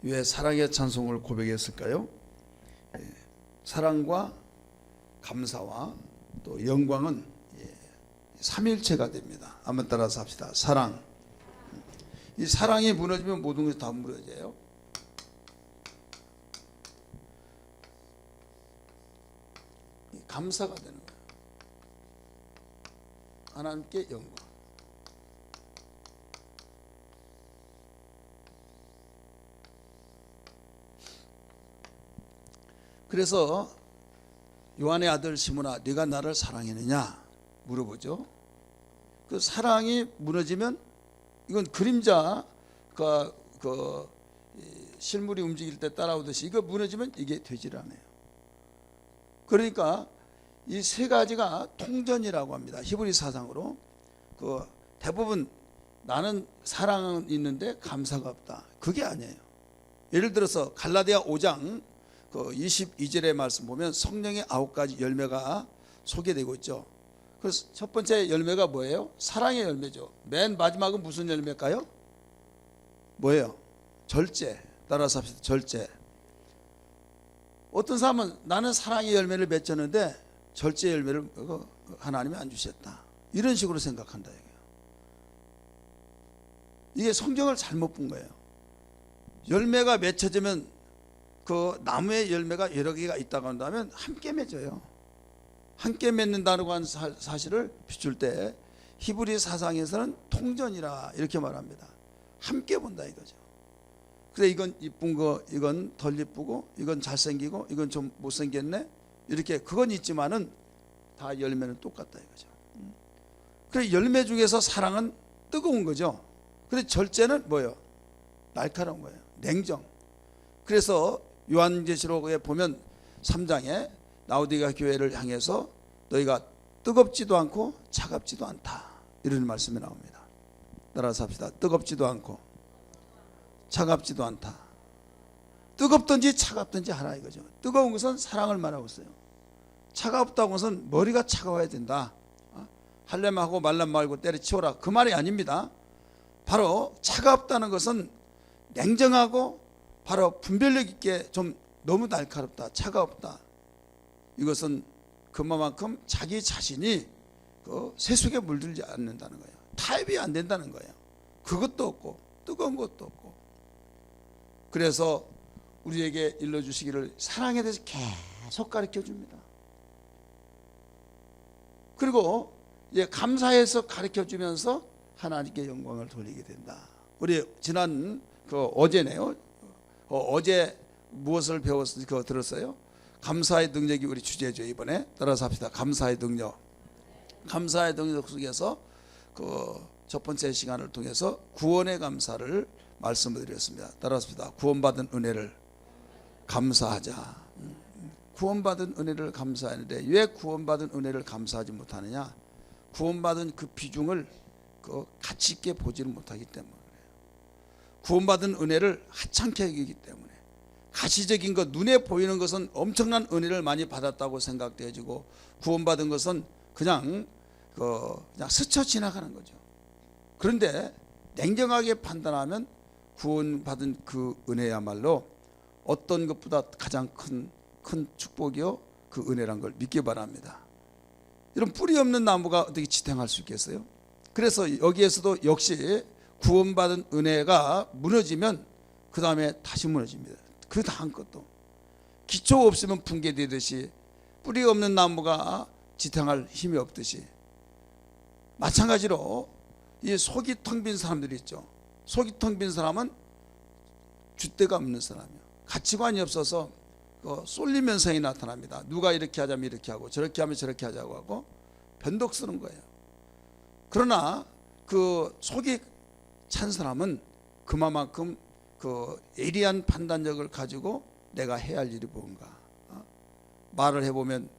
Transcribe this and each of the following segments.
왜 사랑의 찬송을 고백했을까요? 사랑과 감사와 또 영광은 삼일체가 됩니다. 한번 따라서 합시다. 사랑. 이 사랑이 무너지면 모든 것이 다 무너져요. 감사가 되는 거예요. 하나님께 영광. 그래서 요한의 아들 시몬아, 네가 나를 사랑했느냐 물어보죠. 그 사랑이 무너지면 이건 그림자 실물이 움직일 때 따라오듯이 이거 무너지면 이게 되질 않아요. 그러니까 이 세 가지가 통전이라고 합니다. 히브리 사상으로. 대부분 나는 사랑은 있는데 감사가 없다, 그게 아니에요. 예를 들어서 갈라디아 5장 22절의 말씀 보면 성령의 9가지 열매가 소개되고 있죠. 그래서 첫 번째 열매가 뭐예요? 사랑의 열매죠. 맨 마지막은 무슨 열매일까요? 뭐예요? 절제. 따라서 합시다. 절제. 어떤 사람은 나는 사랑의 열매를 맺었는데 절제 열매를 하나님이 안 주셨다, 이런 식으로 생각한다. 이게 성경을 잘못 본 거예요. 열매가 맺혀지면 그 나무의 열매가 여러 개가 있다고 한다면 함께 맺어요. 함께 맺는다는 사실을 비출 때 히브리 사상에서는 통전이라 이렇게 말합니다. 함께 본다 이거죠. 그래, 이건 이쁜 거, 이건 덜 이쁘고, 이건 잘생기고, 이건 좀 못생겼네, 이렇게 그건 있지만은 다 열매는 똑같다 이거죠. 그래, 열매 중에서 사랑은 뜨거운 거죠. 그래, 절제는 뭐예요? 날카로운 거예요. 냉정. 그래서 요한계시록에 보면 3장에 라오디게아 교회를 향해서 너희가 뜨겁지도 않고 차갑지도 않다, 이런 말씀이 나옵니다. 따라서 합시다. 뜨겁지도 않고 차갑지도 않다. 뜨겁든지 차갑든지 하라 이거죠. 뜨거운 것은 사랑을 말하고 있어요. 차갑다고 것은 머리가 차가워야 된다. 할래면 하고 말란 말고 때려치워라, 그 말이 아닙니다. 바로 차갑다는 것은 냉정하고 바로 분별력 있게 좀 너무 날카롭다, 차가웠다. 이것은 그만큼 자기 자신이 세속에 물들지 않는다는 거예요. 타협이 안 된다는 거예요. 그것도 없고 뜨거운 것도 없고. 그래서 우리에게 일러주시기를 사랑에 대해서 계속 가르쳐 줍니다. 그리고 이제 감사해서 가르쳐 주면서 하나님께 영광을 돌리게 된다. 우리 지난 어제네요. 어제 무엇을 배웠는지 그거 들었어요? 감사의 능력이 우리 주제죠. 이번에 따라서 합시다. 감사의 능력. 감사의 능력 속에서 첫 번째 시간을 통해서 구원의 감사를 말씀을 드렸습니다. 따라서 합시다. 구원받은 은혜를 감사하자. 구원받은 은혜를 감사하는데 왜 구원받은 은혜를 감사하지 못하느냐? 구원받은 그 비중을 가치 있게 보지를 못하기 때문에 그래요. 구원받은 은혜를 하찮게 여기기 때문에, 가시적인 것, 눈에 보이는 것은 엄청난 은혜를 많이 받았다고 생각되어지고, 구원받은 것은 그냥 스쳐 지나가는 거죠. 그런데 냉정하게 판단하면 구원받은 그 은혜야말로 어떤 것보다 가장 큰 축복이요, 그 은혜란 걸 믿기 바랍니다. 이런 뿌리 없는 나무가 어떻게 지탱할 수 있겠어요? 그래서 여기에서도 역시 구원받은 은혜가 무너지면 그 다음에 다시 무너집니다. 그 다음 것도 기초 없으면 붕괴되듯이, 뿌리 없는 나무가 지탱할 힘이 없듯이, 마찬가지로 이 속이 텅 빈 사람들이 있죠. 속이 텅 빈 사람은 줏대가 없는 사람이에요. 가치관이 없어서 쏠리면성이 나타납니다. 누가 이렇게 하자면 이렇게 하고, 저렇게 하면 저렇게 하자고 하고 변덕 쓰는 거예요. 그러나 그 속이 찬 사람은 그만큼 예리한 판단력을 가지고 내가 해야 할 일이 뭔가, 말을 해보면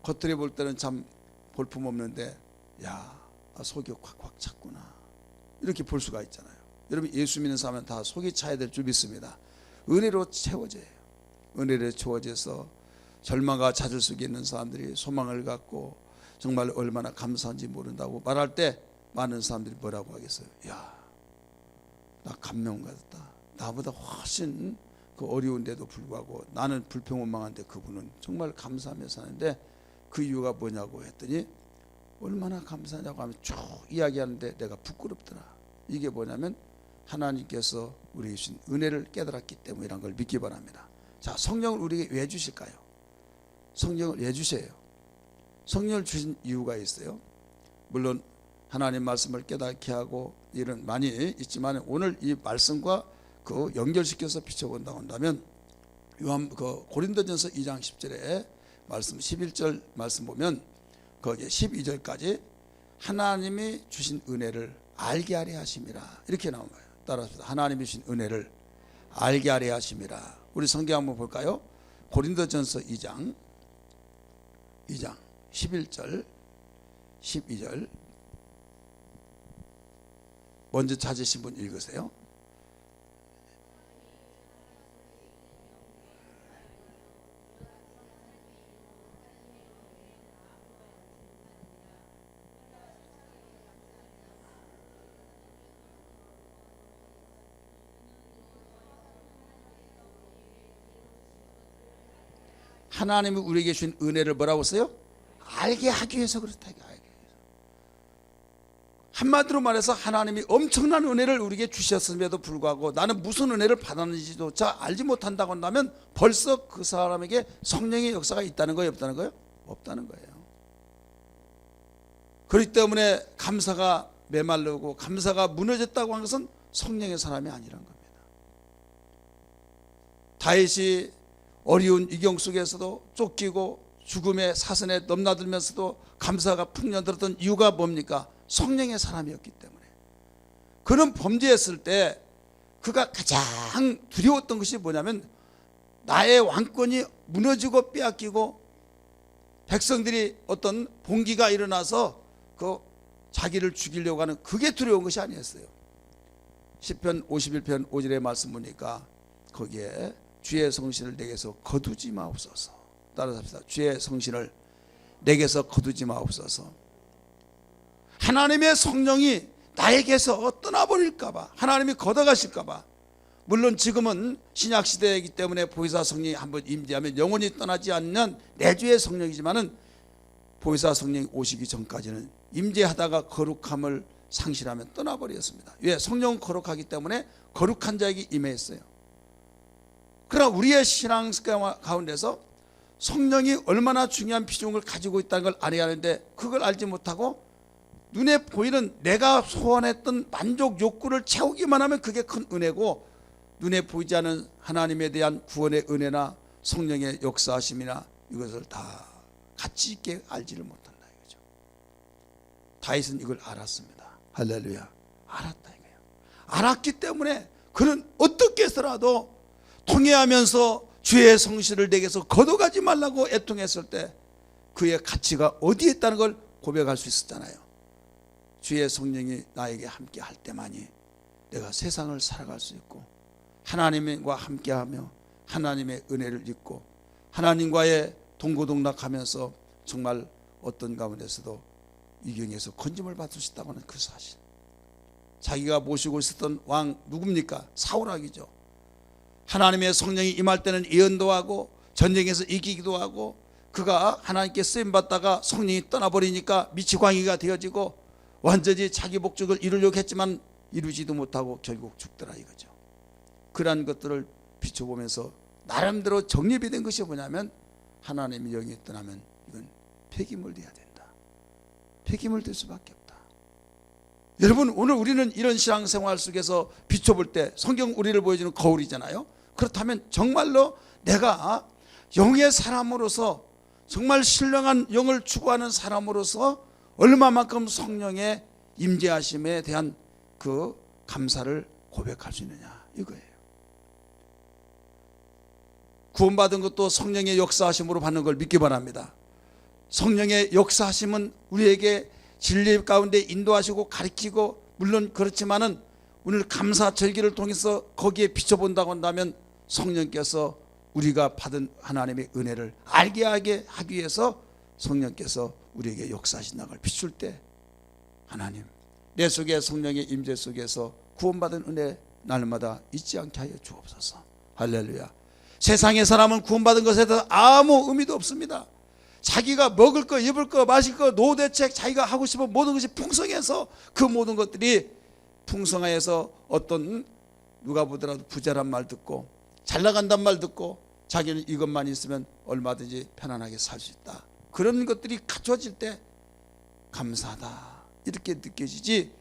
겉으로 볼 때는 참 볼품없는데 속이 콱콱 찼구나, 이렇게 볼 수가 있잖아요. 여러분, 예수 믿는 사람은 다 속이 차야 될 줄 믿습니다. 은혜로 채워져요. 은혜로 채워져서 절망과 좌절 속에 있는 사람들이 소망을 갖고 정말 얼마나 감사한지 모른다고 말할 때 많은 사람들이 뭐라고 하겠어요? 나 감명받았다, 나보다 훨씬 그 어려운데도 불구하고 나는 불평원망한데 그분은 정말 감사하며 사는데 그 이유가 뭐냐고 했더니 얼마나 감사하냐고 하면 쭉 이야기하는데 내가 부끄럽더라. 이게 뭐냐면 하나님께서 우리에게 주신 은혜를 깨달았기 때문이란 걸 믿기 바랍니다. 자, 성령을 우리에게 왜 주실까요? 성령을 왜 주세요? 성령을 주신 이유가 있어요. 물론 하나님 말씀을 깨닫게 하고 이런 많이 있지만 오늘 이 말씀과 그 연결시켜서 비춰본다고 한다면 고린도전서 2장 10절에 말씀 11절 말씀 보면 거기에 12절까지 하나님이 주신 은혜를 알게 하려 하심이라 이렇게 나온 거예요. 따라서 하나님이 주신 은혜를 알게 하려 하심이라. 우리 성경 한번 볼까요? 고린도전서 2장 11절 12절 먼저 찾으신 분 읽으세요. 하나님이 우리에게 주신 은혜를 뭐라고 써요? 알게 하기 위해서 그렇다. 알게 위해서. 한마디로 말해서 하나님이 엄청난 은혜를 우리에게 주셨음에도 불구하고 나는 무슨 은혜를 받았는지도 잘 알지 못한다고 한다면 벌써 그 사람에게 성령의 역사가 있다는 거예요? 없다는 거예요? 없다는 거예요. 그렇기 때문에 감사가 메말르고 감사가 무너졌다고 하는 것은 성령의 사람이 아니란 겁니다. 다윗이 어려운 위경 속에서도 쫓기고 죽음의 사선에 넘나들면서도 감사가 풍년들었던 이유가 뭡니까? 성령의 사람이었기 때문에. 그는 범죄했을 때 그가 가장 두려웠던 것이 뭐냐면 나의 왕권이 무너지고 빼앗기고 백성들이 어떤 봉기가 일어나서 그 자기를 죽이려고 하는 그게 두려운 것이 아니었어요. 시편 51편 5절의 말씀 보니까 거기에 주의 성신을 내게서 거두지 마옵소서. 따라서 합시다. 주의 성신을 내게서 거두지 마옵소서. 하나님의 성령이 나에게서 떠나버릴까봐, 하나님이 걷어가실까봐. 물론 지금은 신약시대이기 때문에 보혜사 성령이 한번 임재하면 영원히 떠나지 않는 내주의 성령이지만은 보혜사 성령이 오시기 전까지는 임재하다가 거룩함을 상실하면 떠나버렸습니다. 왜? 성령은 거룩하기 때문에 거룩한 자에게 임했어요. 그러나 우리의 신앙 가운데서 성령이 얼마나 중요한 비중을 가지고 있다는 걸 알아야 하는데 그걸 알지 못하고 눈에 보이는 내가 소원했던 만족 욕구를 채우기만 하면 그게 큰 은혜고 눈에 보이지 않는 하나님에 대한 구원의 은혜나 성령의 역사하심이나 이것을 다 가치 있게 알지를 못한다 이거죠. 다윗은 이걸 알았습니다. 할렐루야. 알았다 이거예요. 알았기 때문에 그는 어떻게 해서라도 통회하면서 주의 성신을 내게서 걷어가지 말라고 애통했을 때 그의 가치가 어디에 있다는 걸 고백할 수 있었잖아요. 주의 성령이 나에게 함께 할 때만이 내가 세상을 살아갈 수 있고 하나님과 함께하며 하나님의 은혜를 입고 하나님과의 동고동락하면서 정말 어떤 가운데서도 위경에서 건짐을 받을 수 있다고 하는 그 사실. 자기가 모시고 있었던 왕 누굽니까? 사울왕이죠. 하나님의 성령이 임할 때는 예언도 하고 전쟁에서 이기기도 하고 그가 하나님께 쓰임받다가 성령이 떠나버리니까 미치광이가 되어지고 완전히 자기 목적을 이루려고 했지만 이루지도 못하고 결국 죽더라 이거죠. 그러한 것들을 비춰보면서 나름대로 정립이 된 것이 뭐냐면 하나님의 영이 떠나면 이건 폐기물 돼야 된다. 폐기물 될 수밖에 없다. 여러분 오늘 우리는 이런 신앙생활 속에서 비춰볼 때 성경 우리를 보여주는 거울이잖아요. 그렇다면 정말로 내가 영의 사람으로서 정말 신령한 영을 추구하는 사람으로서 얼마만큼 성령의 임재하심에 대한 그 감사를 고백할 수 있느냐 이거예요. 구원받은 것도 성령의 역사하심으로 받는 걸 믿기 바랍니다. 성령의 역사하심은 우리에게 진리 가운데 인도하시고 가르치고 물론 그렇지만은 오늘 감사 절기를 통해서 거기에 비춰본다고 한다면 성령께서 우리가 받은 하나님의 은혜를 알게 하기 위해서 성령께서 우리에게 역사하신다는 걸 비출 때 하나님 내 속에 성령의 임재 속에서 구원받은 은혜 날마다 잊지 않게 하여 주옵소서. 할렐루야. 세상의 사람은 구원받은 것에 대해서 아무 의미도 없습니다. 자기가 먹을 거, 입을 거, 마실 거, 노대책, 자기가 하고 싶은 모든 것이 풍성해서 그 모든 것들이 풍성하여서 어떤 누가 보더라도 부자란 말 듣고 잘 나간단 말 듣고 자기는 이것만 있으면 얼마든지 편안하게 살 수 있다. 그런 것들이 갖춰질 때 감사하다 이렇게 느껴지지,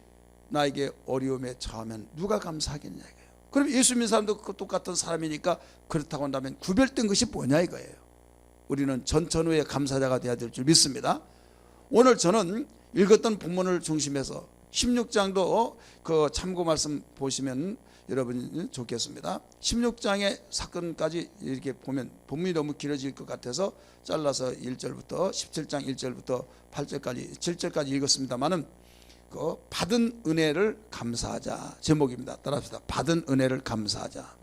나에게 어려움에 처하면 누가 감사하겠냐 이거예요. 그럼 예수 믿는 사람도 똑같은 사람이니까 그렇다고 한다면 구별된 것이 뭐냐 이거예요. 우리는 전천후에 감사자가 되어야 될 줄 믿습니다. 오늘 저는 읽었던 본문을 중심해서 16장도 그 참고 말씀 보시면 여러분이 좋겠습니다. 16장의 사건까지 이렇게 보면 본문이 너무 길어질 것 같아서 잘라서 1절부터 17장 1절부터 8절까지 7절까지 읽었습니다만은 그 받은 은혜를 감사하자 제목입니다. 따라합시다. 받은 은혜를 감사하자.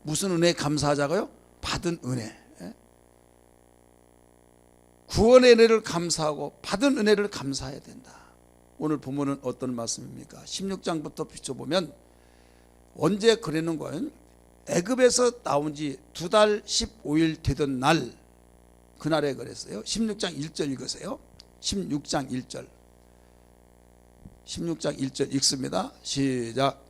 무슨 은혜에 감사하자고요? 받은 은혜. 구원의 은혜를 감사하고 받은 은혜를 감사해야 된다. 오늘 본문은 어떤 말씀입니까? 16장부터 비춰보면 언제 그러는 거예요? 애굽에서 나온 지 2달 15일 되던 날, 그날에 그랬어요. 16장 1절 읽으세요. 16장 1절 16장 1절 읽습니다. 시작.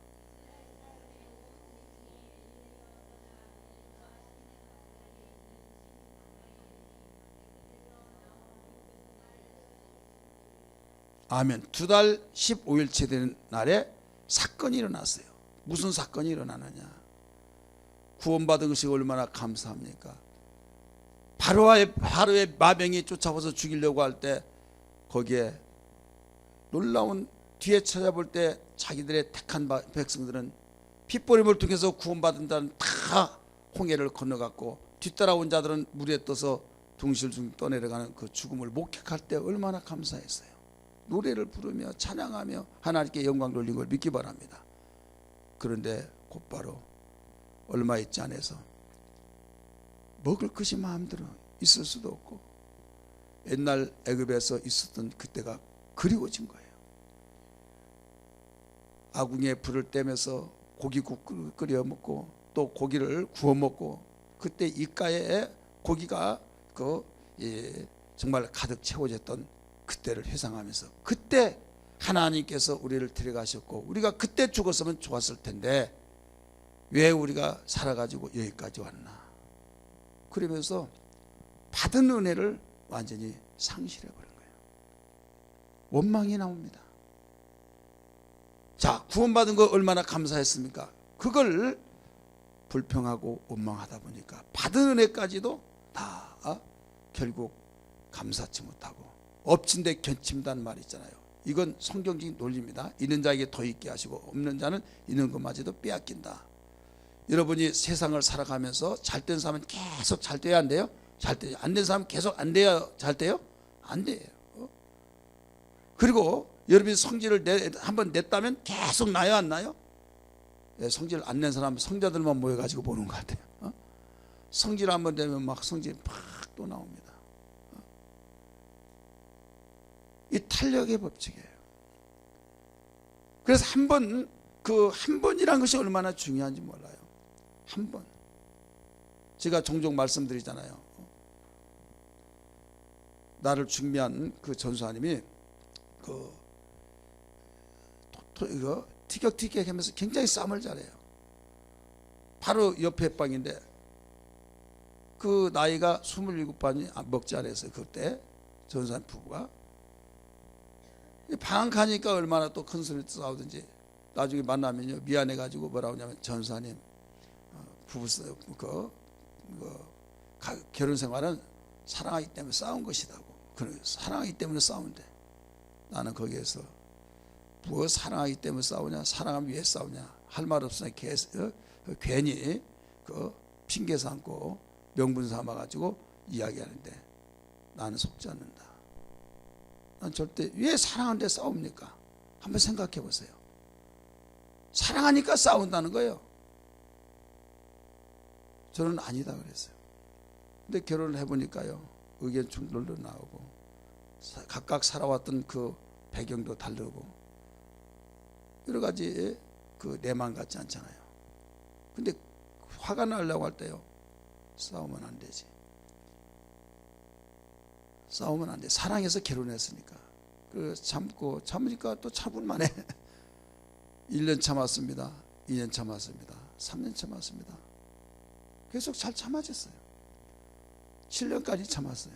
아멘. 2달 15일째 되는 날에 사건이 일어났어요. 무슨 사건이 일어나느냐? 구원받은 것이 얼마나 감사합니까? 바로의 마병이 쫓아와서 죽이려고 할 때 거기에 놀라운, 뒤에 찾아볼 때 자기들의 택한 백성들은 핏보림을 통해서 구원받은다는 다 홍해를 건너갔고, 뒤따라온 자들은 물에 떠서 둥실둥실 떠내려가는 그 죽음을 목격할 때 얼마나 감사했어요. 노래를 부르며 찬양하며 하나님께 영광 돌린 걸 믿기 바랍니다. 그런데 곧바로 얼마 있지 않아서 먹을 것이 마음대로 있을 수도 없고 옛날 애굽에서 있었던 그때가 그리워진 거예요. 아궁이에 불을 떼면서 고기국 끓여 먹고 또 고기를 구워 먹고, 그때 입가에 고기가 정말 가득 채워졌던 그때를 회상하면서, 그때 하나님께서 우리를 데려가셨고 우리가 그때 죽었으면 좋았을 텐데 왜 우리가 살아가지고 여기까지 왔나, 그러면서 받은 은혜를 완전히 상실해버린 거예요. 원망이 나옵니다. 자, 구원받은 거 얼마나 감사했습니까? 그걸 불평하고 원망하다 보니까 받은 은혜까지도 다 결국 감사치 못하고 엎친 데 견친다는 말이 있잖아요. 이건 성경적인 논리입니다. 있는 자에게 더 있게 하시고 없는 자는 있는 것마저도 빼앗긴다. 여러분이 세상을 살아가면서 잘된 사람은 계속 잘 돼야 안 돼요? 잘 돼요. 안 된 사람은 계속 안 돼야 잘 돼요? 안 돼요. 그리고 여러분이 성질을 한번 냈다면 계속 나요, 안 나요? 성질 안 낸 사람 성자들만 모여가지고 보는 것 같아요. 성질 한번 되면 막 성질이 팍 또 나옵니다. 이 탄력의 법칙이에요. 그래서 한 번이란 것이 얼마나 중요한지 몰라요. 한 번. 제가 종종 말씀드리잖아요. 나를 중미한 그 전수하님이 이거 티격태격 하면서 굉장히 싸움을 잘해요. 바로 옆에 방인데 그 나이가 27반이 먹지 않았어요. 그때 전수하님 부부가. 방 가니까 얼마나 또 큰 소리 싸우든지 나중에 만나면요 미안해가지고 뭐라고 하냐면, 전사님 부부 결혼 생활은 사랑하기 때문에 싸운 것이다고. 사랑하기 때문에 싸운대. 나는 거기에서 뭐 사랑하기 때문에 싸우냐, 사랑하면 왜 싸우냐, 할 말 없으나 괜히 핑계 삼고 명분 삼아가지고 이야기하는데 나는 속지 않는다. 난 절대 왜 사랑하는데 싸웁니까? 한번 생각해 보세요. 사랑하니까 싸운다는 거예요. 저는 아니다 그랬어요. 근데 결혼을 해보니까요 의견 충돌도 나오고 각각 살아왔던 그 배경도 다르고 여러 가지 그 내 맘 같지 않잖아요. 근데 화가 나려고 할 때요, 싸우면 안 되지. 싸우면 안 돼. 사랑해서 결혼했으니까. 그 참으니까 또 참을 만해. 1년 참았습니다. 2년 참았습니다. 3년 참았습니다. 계속 잘 참아졌어요. 7년까지 참았어요.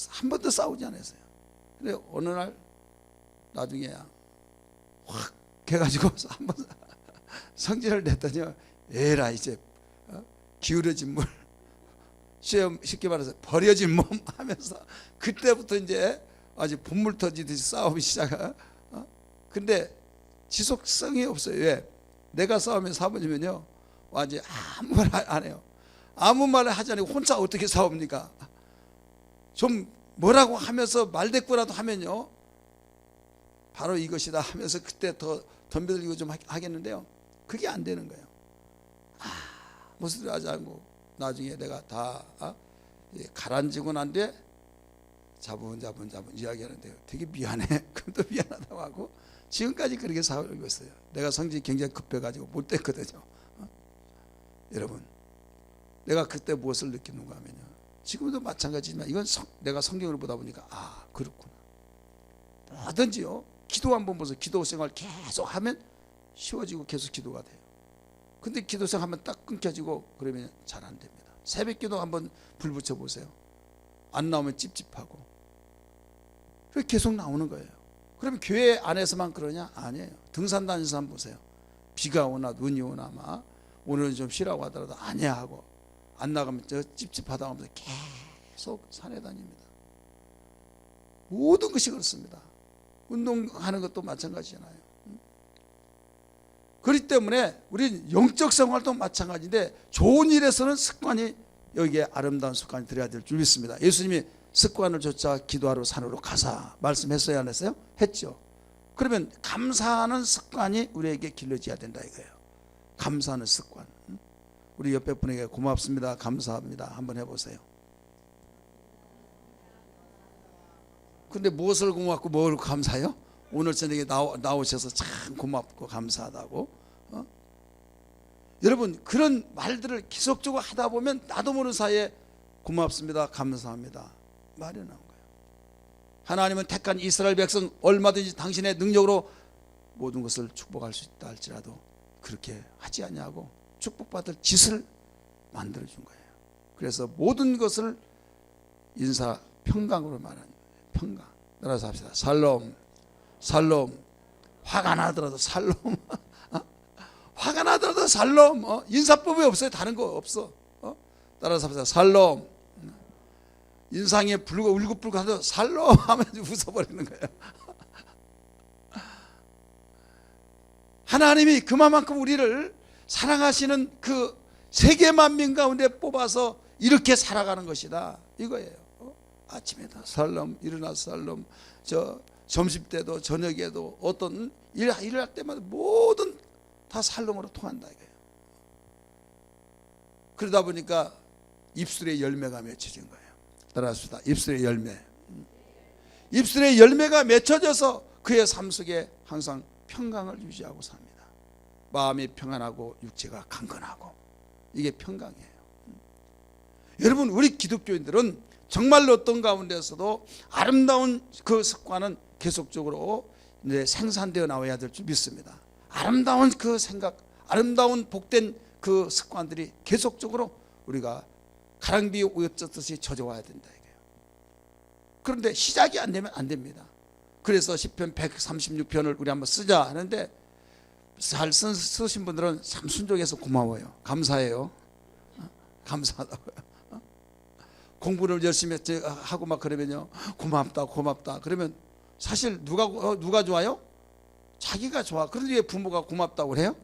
한 번도 싸우지 않았어요. 근데 어느 날 나중에 확 해가지고 한번 성질을 냈더니 에라 이제 기울어진 물, 쉽게 말해서 버려진 몸 하면서 그때부터 이제 아주 분물 터지듯이 싸움이 시작해. 근데 지속성이 없어요. 왜? 내가 싸우면 사모님은요 완전히 아무 말 안 해요. 아무 말을 하지 않고 혼자 어떻게 싸웁니까? 좀 뭐라고 하면서 말대꾸라도 하면요 바로 이것이다 하면서 그때 더 덤벼들고 좀 하겠는데요, 그게 안 되는 거예요. 무슨 소리 하지 않고 나중에 내가 다 가라앉고 난 뒤에 자분자분 이야기하는데요, 되게 미안해. 그럼 또 미안하다고 하고 지금까지 그렇게 살고 있어요. 내가 성질이 굉장히 급해가지고 못 됐거든요. 여러분, 내가 그때 무엇을 느끼는가 하면요, 지금도 마찬가지지만 이건 내가 성경을 보다 보니까 그렇구나. 뭐든지요, 기도 한번 보세요. 기도 생활 계속 하면 쉬워지고 계속 기도가 돼요. 근데 기도 생활 하면 딱 끊겨지고 그러면 잘 안 됩니다. 새벽 기도 한번 불 붙여 보세요. 안 나오면 찝찝하고 계속 나오는 거예요. 그러면 교회 안에서만 그러냐? 아니에요. 등산 다니면서 한번 보세요. 비가 오나 눈이 오나 막 오늘은 좀 쉬라고 하더라도 아니야 하고 안 나가면 저 찝찝하다 하면서 계속 산에 다닙니다. 모든 것이 그렇습니다. 운동하는 것도 마찬가지잖아요. 그렇기 때문에 우리 영적 생활도 마찬가지인데 좋은 일에서는 습관이 여기에 아름다운 습관이 들어야 될 줄 믿습니다. 예수님이 습관을 좇아 기도하러 산으로 가사 말씀했어요, 안 했어요? 했죠. 그러면 감사하는 습관이 우리에게 길러져야 된다 이거예요. 감사하는 습관. 우리 옆에 분에게 고맙습니다, 감사합니다 한번 해보세요. 근데 무엇을 고맙고 뭘 감사해요? 오늘 저녁에 나오셔서 참 고맙고 감사하다고. 여러분, 그런 말들을 지속적으로 하다 보면 나도 모르는 사이에 고맙습니다, 감사합니다 말이 나온 거예요. 하나님은 택한 이스라엘 백성 얼마든지 당신의 능력으로 모든 것을 축복할 수 있다 할지라도 그렇게 하지 않냐고 축복받을 짓을 만들어준 거예요. 그래서 모든 것을 인사 평강으로 말하는 평강. 따라서 합시다. 살롬, 살롬. 화가 나더라도 살롬. 화가 나더라도 살롬. 인사법이 없어요. 다른 거 없어. 따라서 합시다. 살롬. 인상에 울긋불긋 하도 살롬 하면 웃어버리는 거예요. 하나님이 그만큼 우리를 사랑하시는 그 세계 만민 가운데 뽑아서 이렇게 살아가는 것이다 이거예요. 아침에도 살롬, 일어나서 살롬, 점심때도 저녁에도 어떤 일할 때마다 모든 다 살롬으로 통한다 이거예요. 그러다 보니까 입술의 열매가 맺혀진 거예요. 따라합시다. 입술의 열매. 입술의 열매가 맺혀져서 그의 삶 속에 항상 평강을 유지하고 삽니다. 마음이 평안하고 육체가 강건하고 이게 평강이에요. 여러분, 우리 기독교인들은 정말로 어떤 가운데서도 아름다운 그 습관은 계속적으로 생산되어 나와야 될 줄 믿습니다. 아름다운 그 생각, 아름다운 복된 그 습관들이 계속적으로 우리가 가랑비에 오염졌듯이 젖어와야 된다 이거예요. 그런데 시작이 안 되면 안 됩니다. 그래서 시편 136편을 우리 한번 쓰자 하는데 잘 쓰신 분들은 참 순종해서 고마워요. 감사해요. 감사하다고요. 공부를 열심히 하고 막 그러면요, 고맙다 고맙다 그러면 사실 누가 좋아요? 자기가 좋아. 그런데 왜 부모가 고맙다고 그래요?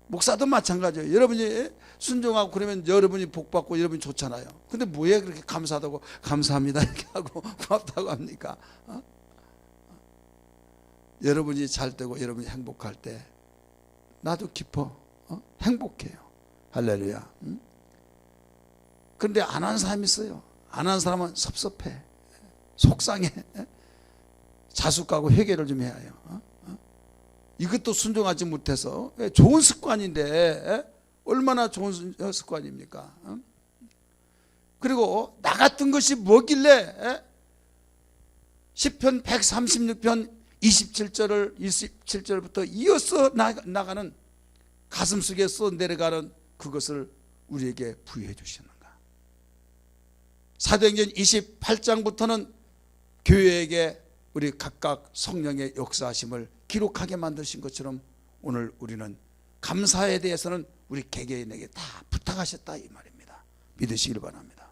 목사도 마찬가지예요. 여러분이 순종하고 그러면 여러분이 복받고 여러분이 좋잖아요. 근데 뭐에 그렇게 감사하다고 감사합니다 이렇게 하고 고맙다고 합니까? 여러분이 잘 되고 여러분이 행복할 때 나도 기뻐, 행복해요. 할렐루야. 그런데 안 한 사람이 있어요. 안 한 사람은 섭섭해, 속상해, 자숙하고 회개를 좀 해야 해요. 이것도 순종하지 못해서 좋은 습관인데 얼마나 좋은 습관입니까? 그리고 나 같은 것이 뭐길래 시편 136편 27절부터 이어서 나가는 가슴 속에서 내려가는 그것을 우리에게 부여해 주시는가? 사도행전 28장부터는 교회에게 우리 각각 성령의 역사하심을 기록하게 만드신 것처럼 오늘 우리는 감사에 대해서는 우리 개개인에게 다 부탁하셨다 이 말입니다. 믿으시길 바랍니다.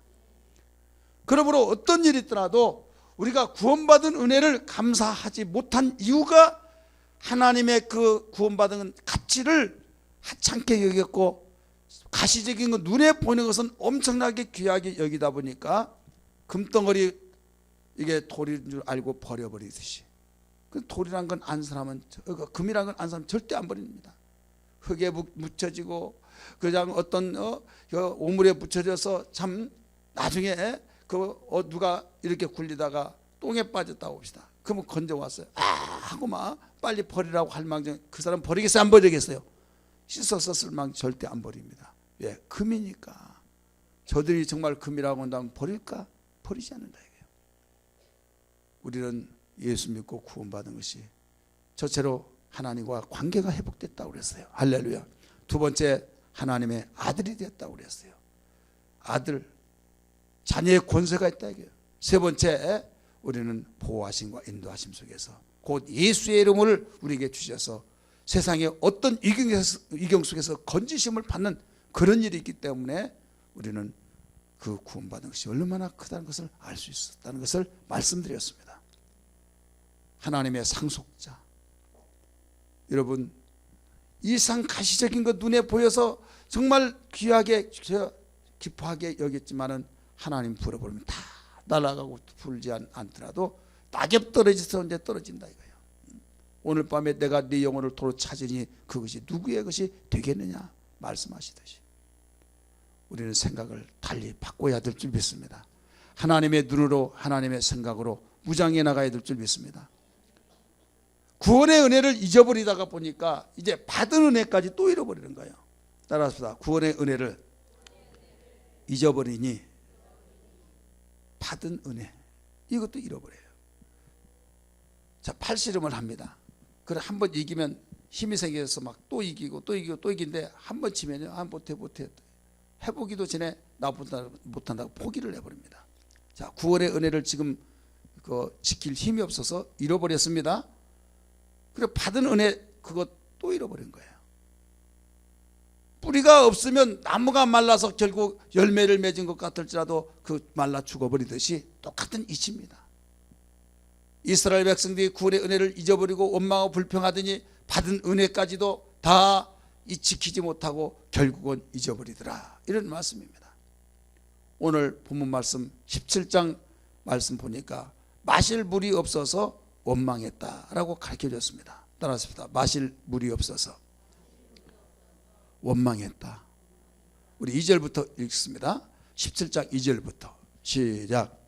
그러므로 어떤 일이 있더라도 우리가 구원받은 은혜를 감사하지 못한 이유가 하나님의 그 구원받은 가치를 하찮게 여겼고 가시적인 것, 눈에 보이는 것은 엄청나게 귀하게 여기다 보니까 금덩어리 이게 돌인 줄 알고 버려버리듯이, 그 돌이란 건 안 사람은, 금이란 건 안 사람은 절대 안 버립니다. 흙에 묻혀지고 그냥 어떤 오물에 묻혀져서 참 나중에 누가 이렇게 굴리다가 똥에 빠졌다고 봅시다. 그러면 건져왔어요. 하고 막 빨리 버리라고 할 망정 그 사람 버리겠어요? 안 버리겠어요? 씻어서 쓸 망정 절대 안 버립니다. 왜? 금이니까. 저들이 정말 금이라고 한다면 버릴까? 버리지 않는다 이거예요. 우리는 예수 믿고 구원받은 것이 첫째로 하나님과 관계가 회복됐다고 그랬어요. 할렐루야. 두 번째, 하나님의 아들이 되었다고 그랬어요. 아들, 자녀의 권세가 있다 이거예요. 세 번째, 우리는 보호하심과 인도하심 속에서 곧 예수의 이름을 우리에게 주셔서 세상의 어떤 위경 속에서 건지심을 받는 그런 일이 있기 때문에 우리는 그 구원받은 것이 얼마나 크다는 것을 알 수 있었다는 것을 말씀드렸습니다. 하나님의 상속자, 여러분 이상 가시적인 것 눈에 보여서 정말 귀하게 기뻐하게 여겼지만은 하나님 불어버리면 다 날아가고 불지 않더라도 낙엽 떨어지는데 떨어진다 이거예요. 오늘 밤에 내가 네 영혼을 도로 찾으니 그것이 누구의 것이 되겠느냐 말씀하시듯이 우리는 생각을 달리 바꿔야 될 줄 믿습니다. 하나님의 눈으로 하나님의 생각으로 무장해 나가야 될 줄 믿습니다. 구원의 은혜를 잊어버리다가 보니까 이제 받은 은혜까지 또 잃어버리는 거예요. 따라서 구원의 은혜를 잊어버리니 받은 은혜 이것도 잃어버려요. 자, 팔씨름을 합니다. 그래 한번 이기면 힘이 생겨서 막 또 이기고 또 이기고 또 이기는데 한번 지면요, 못해 해보기도 전에 나 못한다고 포기를 해버립니다. 자, 구원의 은혜를 지금 지킬 힘이 없어서 잃어버렸습니다. 그리고 받은 은혜 그것 또 잃어버린 거예요. 뿌리가 없으면 나무가 말라서 결국 열매를 맺은 것 같을지라도 그 말라 죽어버리듯이 똑같은 이치입니다. 이스라엘 백성들이 구원의 은혜를 잊어버리고 원망하고 불평하더니 받은 은혜까지도 다 지키지 못하고 결국은 잊어버리더라, 이런 말씀입니다. 오늘 본문 말씀 17장 말씀 보니까 마실 물이 없어서 원망했다라고 가르쳐줬습니다. 따라하십시다. 마실 물이 없어서 원망했다. 우리 2절부터 읽습니다. 17장 2절부터 시작.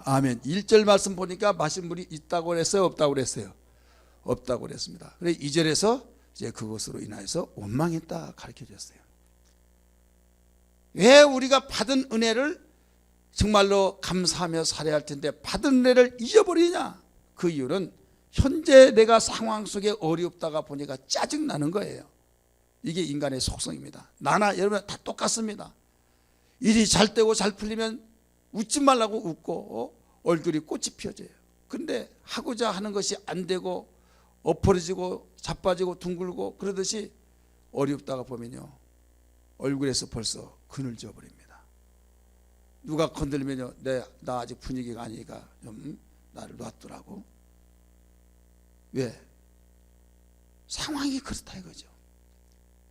아멘. 1절 말씀 보니까 마실 물이 있다고 그랬어요? 없다고 그랬어요? 없다고 그랬습니다. 그래서 2절에서 이제 그것으로 인하여서 원망했다 가르쳐 줬어요. 왜 우리가 받은 은혜를 정말로 감사하며 살아야 할 텐데 받은 은혜를 잊어버리냐? 그 이유는 현재 내가 상황 속에 어렵다가 보니까 짜증나는 거예요. 이게 인간의 속성입니다. 나나 여러분 다 똑같습니다. 일이 잘 되고 잘 풀리면 웃지 말라고 웃고 얼굴이 꽃이 피어져요. 근데 하고자 하는 것이 안 되고 엎어지고 자빠지고 둥글고 그러듯이 어렵다가 보면요, 얼굴에서 벌써 그늘져 버립니다. 누가 건들면요, 나 아직 분위기가 아니니까 좀 나를 놔두라고. 왜? 상황이 그렇다 이거죠.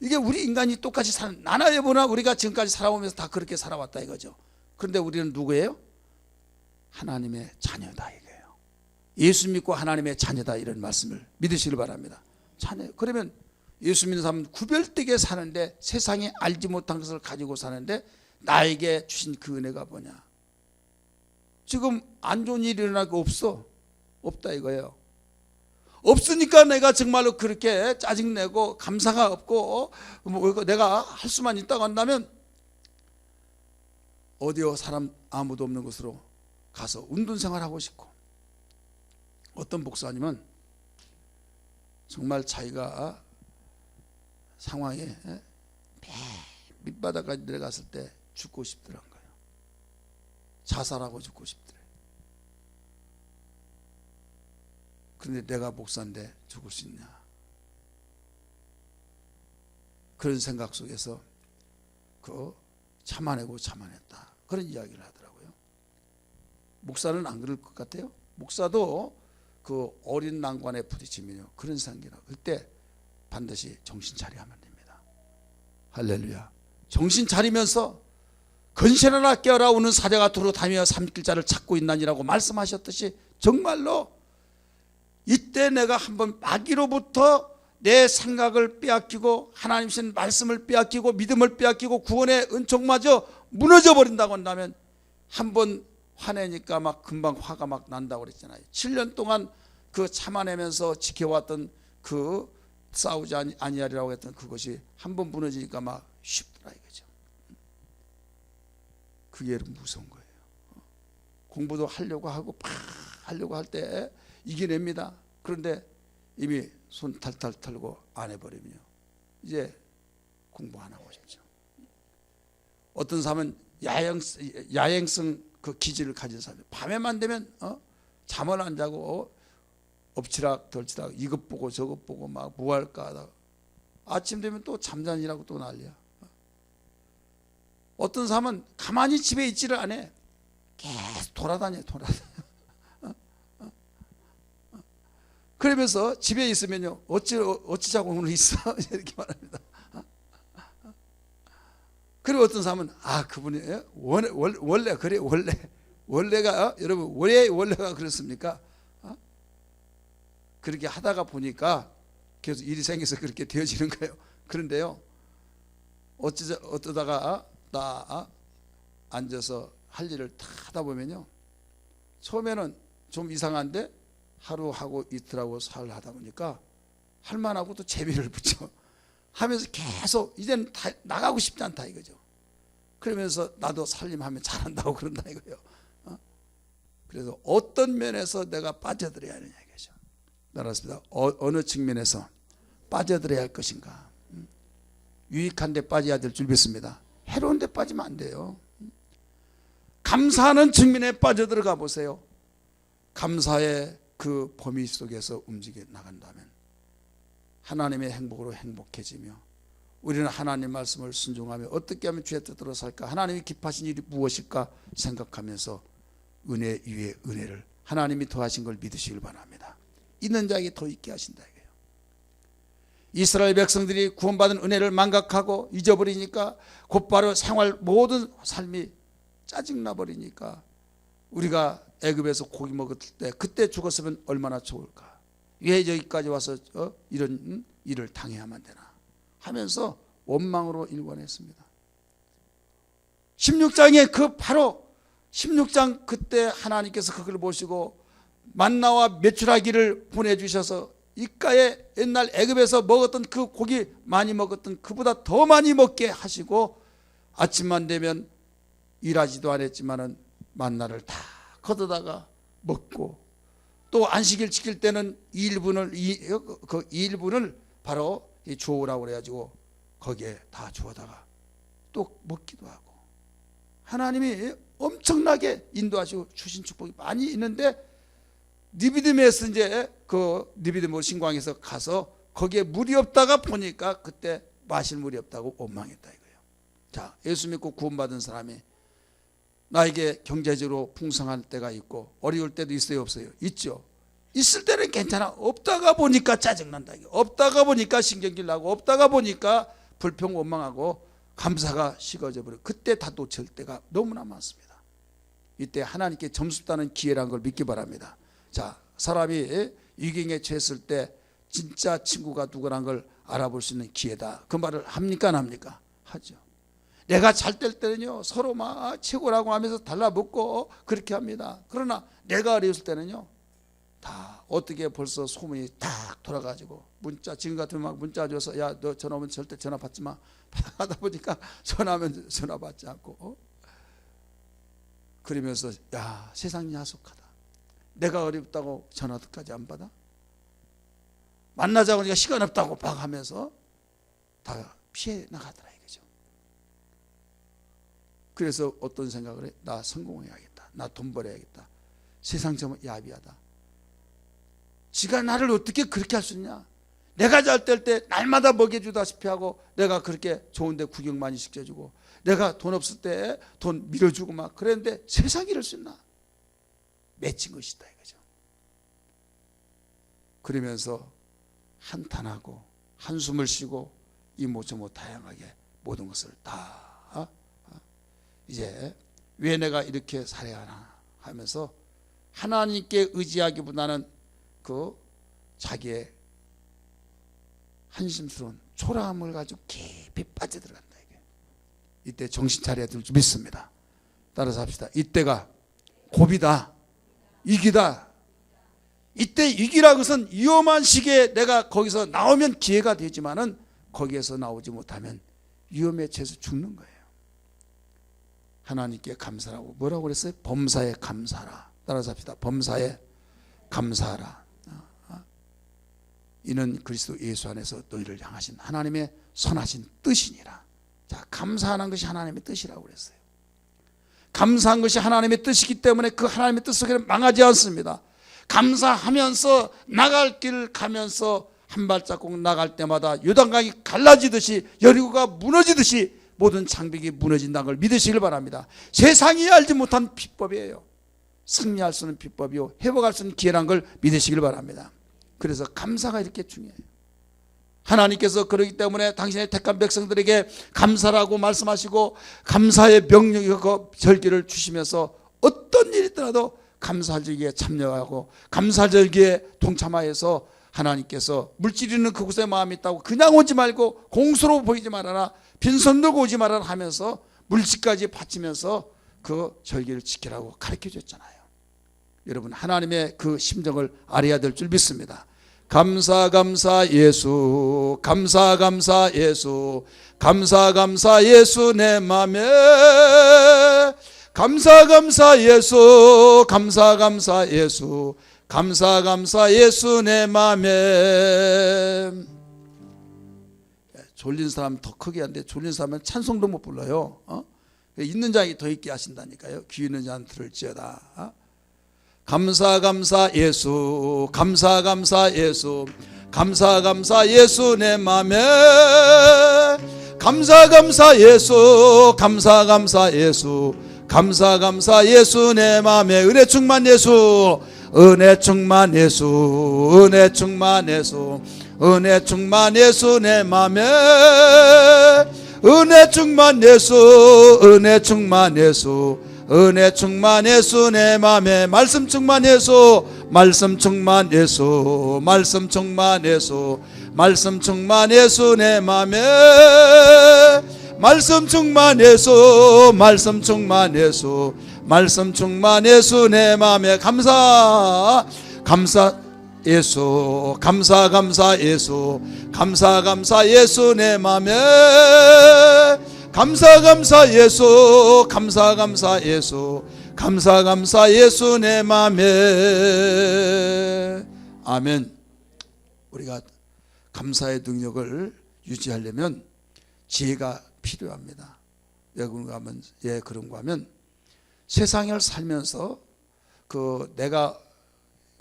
이게 우리 인간이 똑같이 나나 여보나 우리가 지금까지 살아오면서 다 그렇게 살아왔다 이거죠. 그런데 우리는 누구예요? 하나님의 자녀다 이거예요. 예수 믿고 하나님의 자녀다, 이런 말씀을 믿으시길 바랍니다. 자녀. 그러면 예수 믿는 사람은 구별되게 사는데 세상에 알지 못한 것을 가지고 사는데 나에게 주신 그 은혜가 뭐냐? 지금 안 좋은 일이 일어날 거 없어? 없다 이거예요. 없으니까 내가 정말로 그렇게 짜증내고 감사가 없고 내가 할 수만 있다고 한다면 어디요 사람 아무도 없는 곳으로 가서 운동생활하고 싶고, 어떤 목사님은 정말 자기가 상황에 밑바닥까지 내려갔을 때 죽고 싶더란 거예요. 자살하고 죽고 싶더래. 그런데 내가 목사인데 죽을 수 있냐? 그런 생각 속에서 참아내고 참아냈다, 그런 이야기를 하더라고요. 목사는 안 그럴 것 같아요? 목사도 그 어린 난관에 부딪히면요 그런 생각이라 그때 반드시 정신 차려야 하면 됩니다. 할렐루야. 정신 차리면서 건실하라 깨어라 오는 사자가 두루 다니며 삼킬자를 찾고 있나니라고 말씀하셨듯이 정말로 이때 내가 한번 마귀로부터 내 생각을 빼앗기고 하나님 신 말씀을 빼앗기고 믿음을 빼앗기고 구원의 은총마저 무너져 버린다고 한다면, 한번 화내니까 막 금방 화가 막 난다고 그랬잖아요. 7년 동안 그 참아내면서 지켜왔던 그 싸우지 아니하리라고 했던 그것이 한번 무너지니까 막 쉽더라 이거죠. 그게 무서운 거예요. 공부도 하려고 하고 팍 하려고 할 때 이겨냅니다. 그런데 이미 손 탈탈 털고 안 해버리면요 이제 공부 안 하고 싶죠. 어떤 사람은 야행성 그 기질을 가진 사람, 밤에만 되면 잠을 안 자고 엎치락 덜치락 이것 보고 저것 보고 막 뭐 할까 하다가 아침 되면 또 잠자니라고 또 난리야. 어떤 사람은 가만히 집에 있지를 않아. 계속 돌아다녀. 그러면서 집에 있으면요 어찌자고 오늘 있어 이렇게 말합니다. 그리고 어떤 사람은 그분이 원래 그래 원래가 여러분 왜 원래가 그렇습니까? 그렇게 하다가 보니까 계속 일이 생겨서 그렇게 되어지는 거예요. 그런데요 어쩌다가 나 앉아서 할 일을 다 하다 보면요 처음에는 좀 이상한데 하루하고 이틀하고 사흘 하다 보니까 할만하고 또 재미를 붙여 하면서 계속 이제는 다 나가고 싶지 않다 이거죠. 그러면서 나도 살림하면 잘한다고 그런다 이거예요. 그래서 어떤 면에서 내가 빠져들어야 하느냐 이거죠. 알았습니다. 어느 측면에서 빠져들어야 할 것인가. 유익한 데 빠져야 될 줄 믿습니다. 해로운 데 빠지면 안 돼요. 감사하는 측면에 빠져들어가 보세요. 감사의 그 범위 속에서 움직여 나간다면 하나님의 행복으로 행복해지며, 우리는 하나님 말씀을 순종하며 어떻게 하면 주의 뜻대로 살까, 하나님이 기뻐하신 일이 무엇일까 생각하면서 은혜 위에 은혜를 하나님이 더하신 걸 믿으시길 바랍니다. 있는 자에게 더 있게 하신다 이거예요. 이스라엘 백성들이 구원받은 은혜를 망각하고 잊어버리니까 곧바로 생활 모든 삶이 짜증나 버리니까 우리가 애굽에서 고기 먹을 때 그때 죽었으면 얼마나 좋을까, 왜 여기까지 와서 이런 일을 당해야만 되나 하면서 원망으로 일관했습니다. 16장에 그 바로 16장 그때 하나님께서 그걸 보시고 만나와 메추라기를 보내주셔서 이가에 옛날 애굽에서 먹었던 그 고기 많이 먹었던 그보다 더 많이 먹게 하시고, 아침만 되면 일하지도 않았지만은 만나를 다 걷어다가 먹고, 또 안식일 지킬 때는 2일분을 바로 주오라고 그래가지고 거기에 다 주워다가 또 먹기도 하고, 하나님이 엄청나게 인도하시고 주신 축복이 많이 있는데, 니비dim에서 이제 그 니비dim 신광에서 가서 거기에 물이 없다가 보니까 그때 마실 물이 없다고 원망했다 이거예요. 자, 예수 믿고 구원받은 사람이 나에게 경제적으로 풍성할 때가 있고 어려울 때도 있어요 없어요? 있죠. 있을 때는 괜찮아. 없다가 보니까 짜증난다 이거. 없다가 보니까 신경질 나고 없다가 보니까 불평 원망하고 감사가 식어져 버려. 그때 다 놓칠 때가 너무나 많습니다. 이때 하나님께 점수 따는 기회라는 걸 믿기 바랍니다. 자, 사람이 위경에 처했을 때 진짜 친구가 누구란 걸 알아볼 수 있는 기회다. 그 말을 합니까 안 합니까? 하죠. 내가 잘 될 때는요 서로 막 최고라고 하면서 달라붙고 그렇게 합니다. 그러나 내가 어려웠을 때는요 다 어떻게 벌써 소문이 딱 돌아가지고 문자, 지금 같으면 막 문자 줘서 야 너 전화 오면 절대 전화 받지 마 하다 보니까 전화하면 전화 받지 않고 그러면서 야 세상이 야속하다. 내가 어렵다고 전화도까지 안 받아? 만나자고 하니까 시간 없다고 막 하면서 다 피해 나가더라 이거죠. 그래서 어떤 생각을 해? 나 성공해야겠다. 나 돈 벌어야겠다. 세상 좀 야비하다. 지가 나를 어떻게 그렇게 할 수 있냐? 내가 잘 될 때 날마다 먹여주다시피 하고 내가 그렇게 좋은데 구경 많이 시켜주고 내가 돈 없을 때 돈 밀어주고 막 그랬는데 세상이 이럴 수 있나? 맺힌 것이다 이거죠. 그러면서 한탄하고 한숨을 쉬고 이 모처모 다양하게 모든 것을 다 이제 왜 내가 이렇게 살아야 하나 하면서 하나님께 의지하기보다는 그 자기의 한심스러운 초라함을 가지고 깊이 빠져들어간다 이게. 이때 정신 차려야 될 줄 믿습니다. 따라서 합시다. 이때가 고비다. 위기다. 이때 위기라 것은 위험한 시기에 내가 거기서 나오면 기회가 되지만은 거기에서 나오지 못하면 위험에 처해서 죽는 거예요. 하나님께 감사하고 뭐라고 그랬어요? 범사에 감사하라. 따라서 합시다. 범사에 감사하라. 이는 그리스도 예수 안에서 너희를 향하신 하나님의 선하신 뜻이니라. 자, 감사하는 것이 하나님의 뜻이라고 그랬어요. 감사한 것이 하나님의 뜻이기 때문에 그 하나님의 뜻은 망하지 않습니다. 감사하면서 나갈 길 가면서 한 발자국 나갈 때마다 요단강이 갈라지듯이 여리고가 무너지듯이 모든 장벽이 무너진다는 걸 믿으시길 바랍니다. 세상이 알지 못한 비법이에요. 승리할 수 있는 비법이요 회복할 수 있는 기회란 걸 믿으시길 바랍니다. 그래서 감사가 이렇게 중요해요. 하나님께서 그러기 때문에 당신의 택한 백성들에게 감사라고 말씀하시고 감사의 명령과 절기를 주시면서 어떤 일이 있더라도 감사할 절기에 참여하고 감사할 절기에 동참하여서 하나님께서 물질 있는 그곳에 마음이 있다고 그냥 오지 말고 공수로 보이지 말아라, 빈손 들고 오지 말아라 하면서 물질까지 바치면서 그 절기를 지키라고 가르쳐 줬잖아요. 여러분 하나님의 그 심정을 알아야 될 줄 믿습니다. 감사 감사 예수, 감사 감사 예수, 감사 감사 예수 내 맘에, 감사 감사 예수, 감사 감사 예수, 감사 감사 예수 내 맘에. 졸린 사람 더 크게 하는데 졸린 사람은 찬송도 못 불러요. 있는 자에게 더 있게 하신다니까요. 귀 있는 자는 들을지어다. 감사 감사 예수, 감사 감사 예수, 감사 감사 예수 내 맘에, 감사 감사 예수, 감사 감사 예수, 감사 감사 예수 내 맘에. 은혜 충만 예수, 은혜 충만 예수, 은혜 충만 예수, 은혜 충만 예수 내 맘에, 은혜 충만 예수, 은혜 충만 예수, 은혜 충만 예수 내 맘에. 말씀 충만 예수, 말씀 충만 예수, 말씀 충만 예수, 말씀 충만 예수 내 맘에, 말씀 충만 예수, 말씀 충만 예수, 말씀 충만 예수 내 맘에. 감사 감사 예수, 감사 감사 예수, 감사 감사 예수 내 맘에, 감사 감사 예수, 감사 감사 예수, 감사 감사 예수 내 맘에. 아멘. 우리가 감사의 능력을 유지하려면 지혜가 필요합니다. 왜 그런가 하면, 그런가 하면 세상을 살면서 그 내가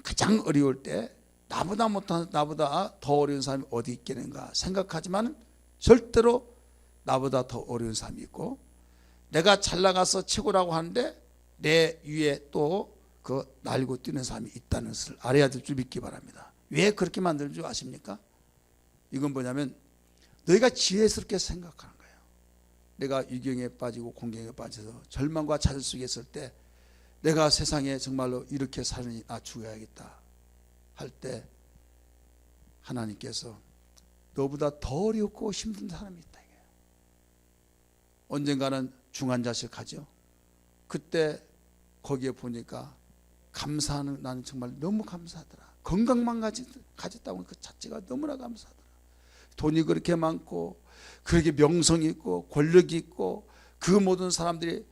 가장 어려울 때 나보다 못한, 나보다 더 어려운 사람이 어디 있겠는가 생각하지만 절대로 나보다 더 어려운 사람이 있고, 내가 잘 나가서 최고라고 하는데 내 위에 또 그 날고 뛰는 사람이 있다는 것을 알아야 될 줄 믿기 바랍니다. 왜 그렇게 만드는 줄 아십니까? 이건 뭐냐면 너희가 지혜스럽게 생각하는 거예요. 내가 유경에 빠지고 공경에 빠져서 절망과 좌절 속에 있을 때 내가 세상에 정말로 이렇게 사느니 나 죽어야겠다 할 때 하나님께서 너보다 더 어렵고 힘든 사람이 있다 이거예요. 언젠가는 중환자실 가죠. 그때 거기에 보니까 감사하는, 나는 정말 너무 감사하더라. 건강만 가졌다고 그 자체가 너무나 감사하더라. 돈이 그렇게 많고 그렇게 명성이 있고 권력이 있고 그 모든 사람들이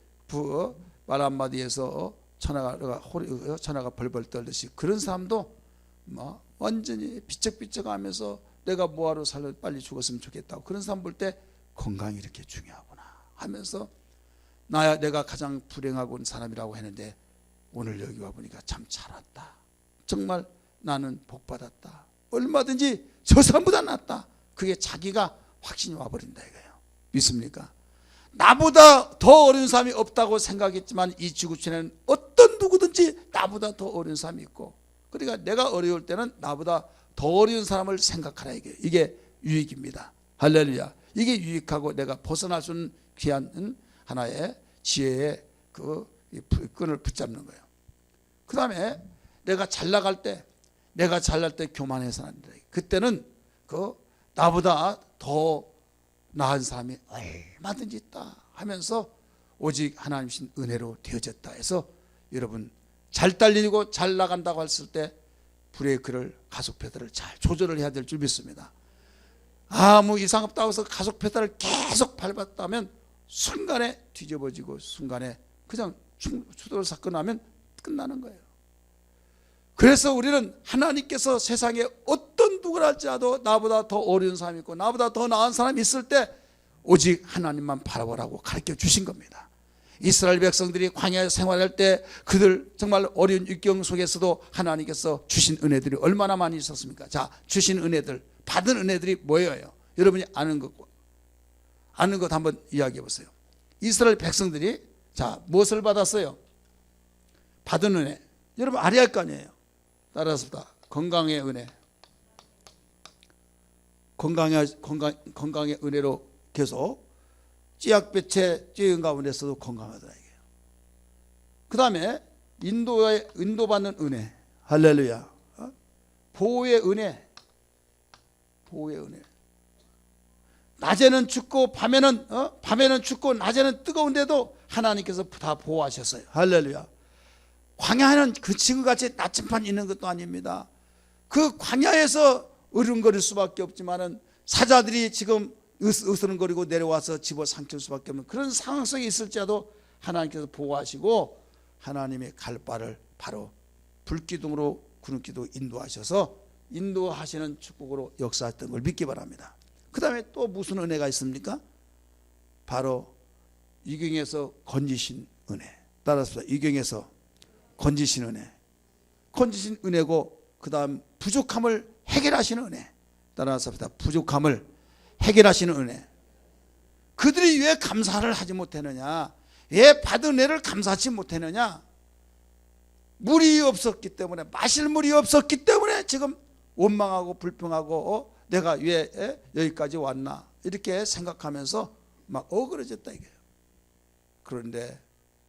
말 한마디에서 천하가 벌벌 떨듯이 그런 사람도 뭐 완전히 비쩍비쩍하면서 내가 뭐하러 살려 빨리 죽었으면 좋겠다고 그런 사람 볼 때 건강이 이렇게 중요하구나 하면서 내가 가장 불행하고 온 사람이라고 했는데 오늘 여기 와보니까 참 잘 왔다. 정말 나는 복받았다. 얼마든지 저 사람보다 낫다. 그게 자기가 확신이 와버린다 이거예요. 믿습니까? 나보다 더 어려운 사람이 없다고 생각했지만 이 지구촌에는 어떤 누구든지 나보다 더 어려운 사람이 있고, 그러니까 내가 어려울 때는 나보다 더 어려운 사람을 생각하라 이게 유익입니다. 할렐루야. 이게 유익하고 내가 벗어날 수 있는 귀한 하나의 지혜의 그 끈을 붙잡는 거예요. 그 다음에 내가 잘 나갈 때 교만해서는 안 돼. 그때는 나보다 더 나은 사람이 얼마든지 있다 하면서 오직 하나님이신 은혜로 되어졌다 해서 여러분 잘 달리고 잘 나간다고 했을 때 브레이크를 가속 페달을 잘 조절을 해야 될 줄 믿습니다. 아무 이상 없다고 해서 가속 페달을 계속 밟았다면 순간에 뒤집어지고 순간에 그냥 추돌 사건 나면 끝나는 거예요. 그래서 우리는 하나님께서 세상에 어떤 누구라 할지라도 나보다 더 어려운 사람이 있고 나보다 더 나은 사람이 있을 때 오직 하나님만 바라보라고 가르쳐 주신 겁니다. 이스라엘 백성들이 광야에 생활할 때 그들 정말 어려운 육경 속에서도 하나님께서 주신 은혜들이 얼마나 많이 있었습니까? 자, 주신 은혜들, 받은 은혜들이 뭐예요? 여러분이 아는 것 한번 이야기해 보세요. 이스라엘 백성들이 자 무엇을 받았어요? 받은 은혜. 여러분 알아야 할 거 아니에요. 따라서 건강의 은혜. 건강의 은혜로 계속 찌약볕에 찌은 가운데서도 건강하더라 이게요. 그 다음에 인도받는 은혜. 할렐루야. 보호의 은혜. 낮에는 춥고 밤에는 춥고 낮에는 뜨거운데도 하나님께서 다 보호하셨어요. 할렐루야. 광야는 그 지금같이 나침반 있는 것도 아닙니다. 그 광야에서 으름거릴 수밖에 없지만은 사자들이 지금 으스름거리고 내려와서 집어삼킬 수밖에 없는 그런 상황 속에 있을지라도 하나님께서 보호하시고 하나님의 갈 바를 바로 불기둥으로 구름기둥 인도하셔서 인도하시는 축복으로 역사했던 걸 믿기 바랍니다. 그 다음에 또 무슨 은혜가 있습니까? 바로 이경에서 건지신 은혜. 따라서 이경에서 건지신 은혜. 건지신 은혜고 그 다음 부족함을 해결하시는 은혜. 따라서 부족함을 해결하시는 은혜. 그들이 왜 감사를 하지 못했느냐? 왜 받은 은혜를 감사하지 못했느냐? 물이 없었기 때문에, 마실 물이 없었기 때문에 지금 원망하고 불평하고 내가 왜 여기까지 왔나 이렇게 생각하면서 막 억울해졌다 이거예요. 그런데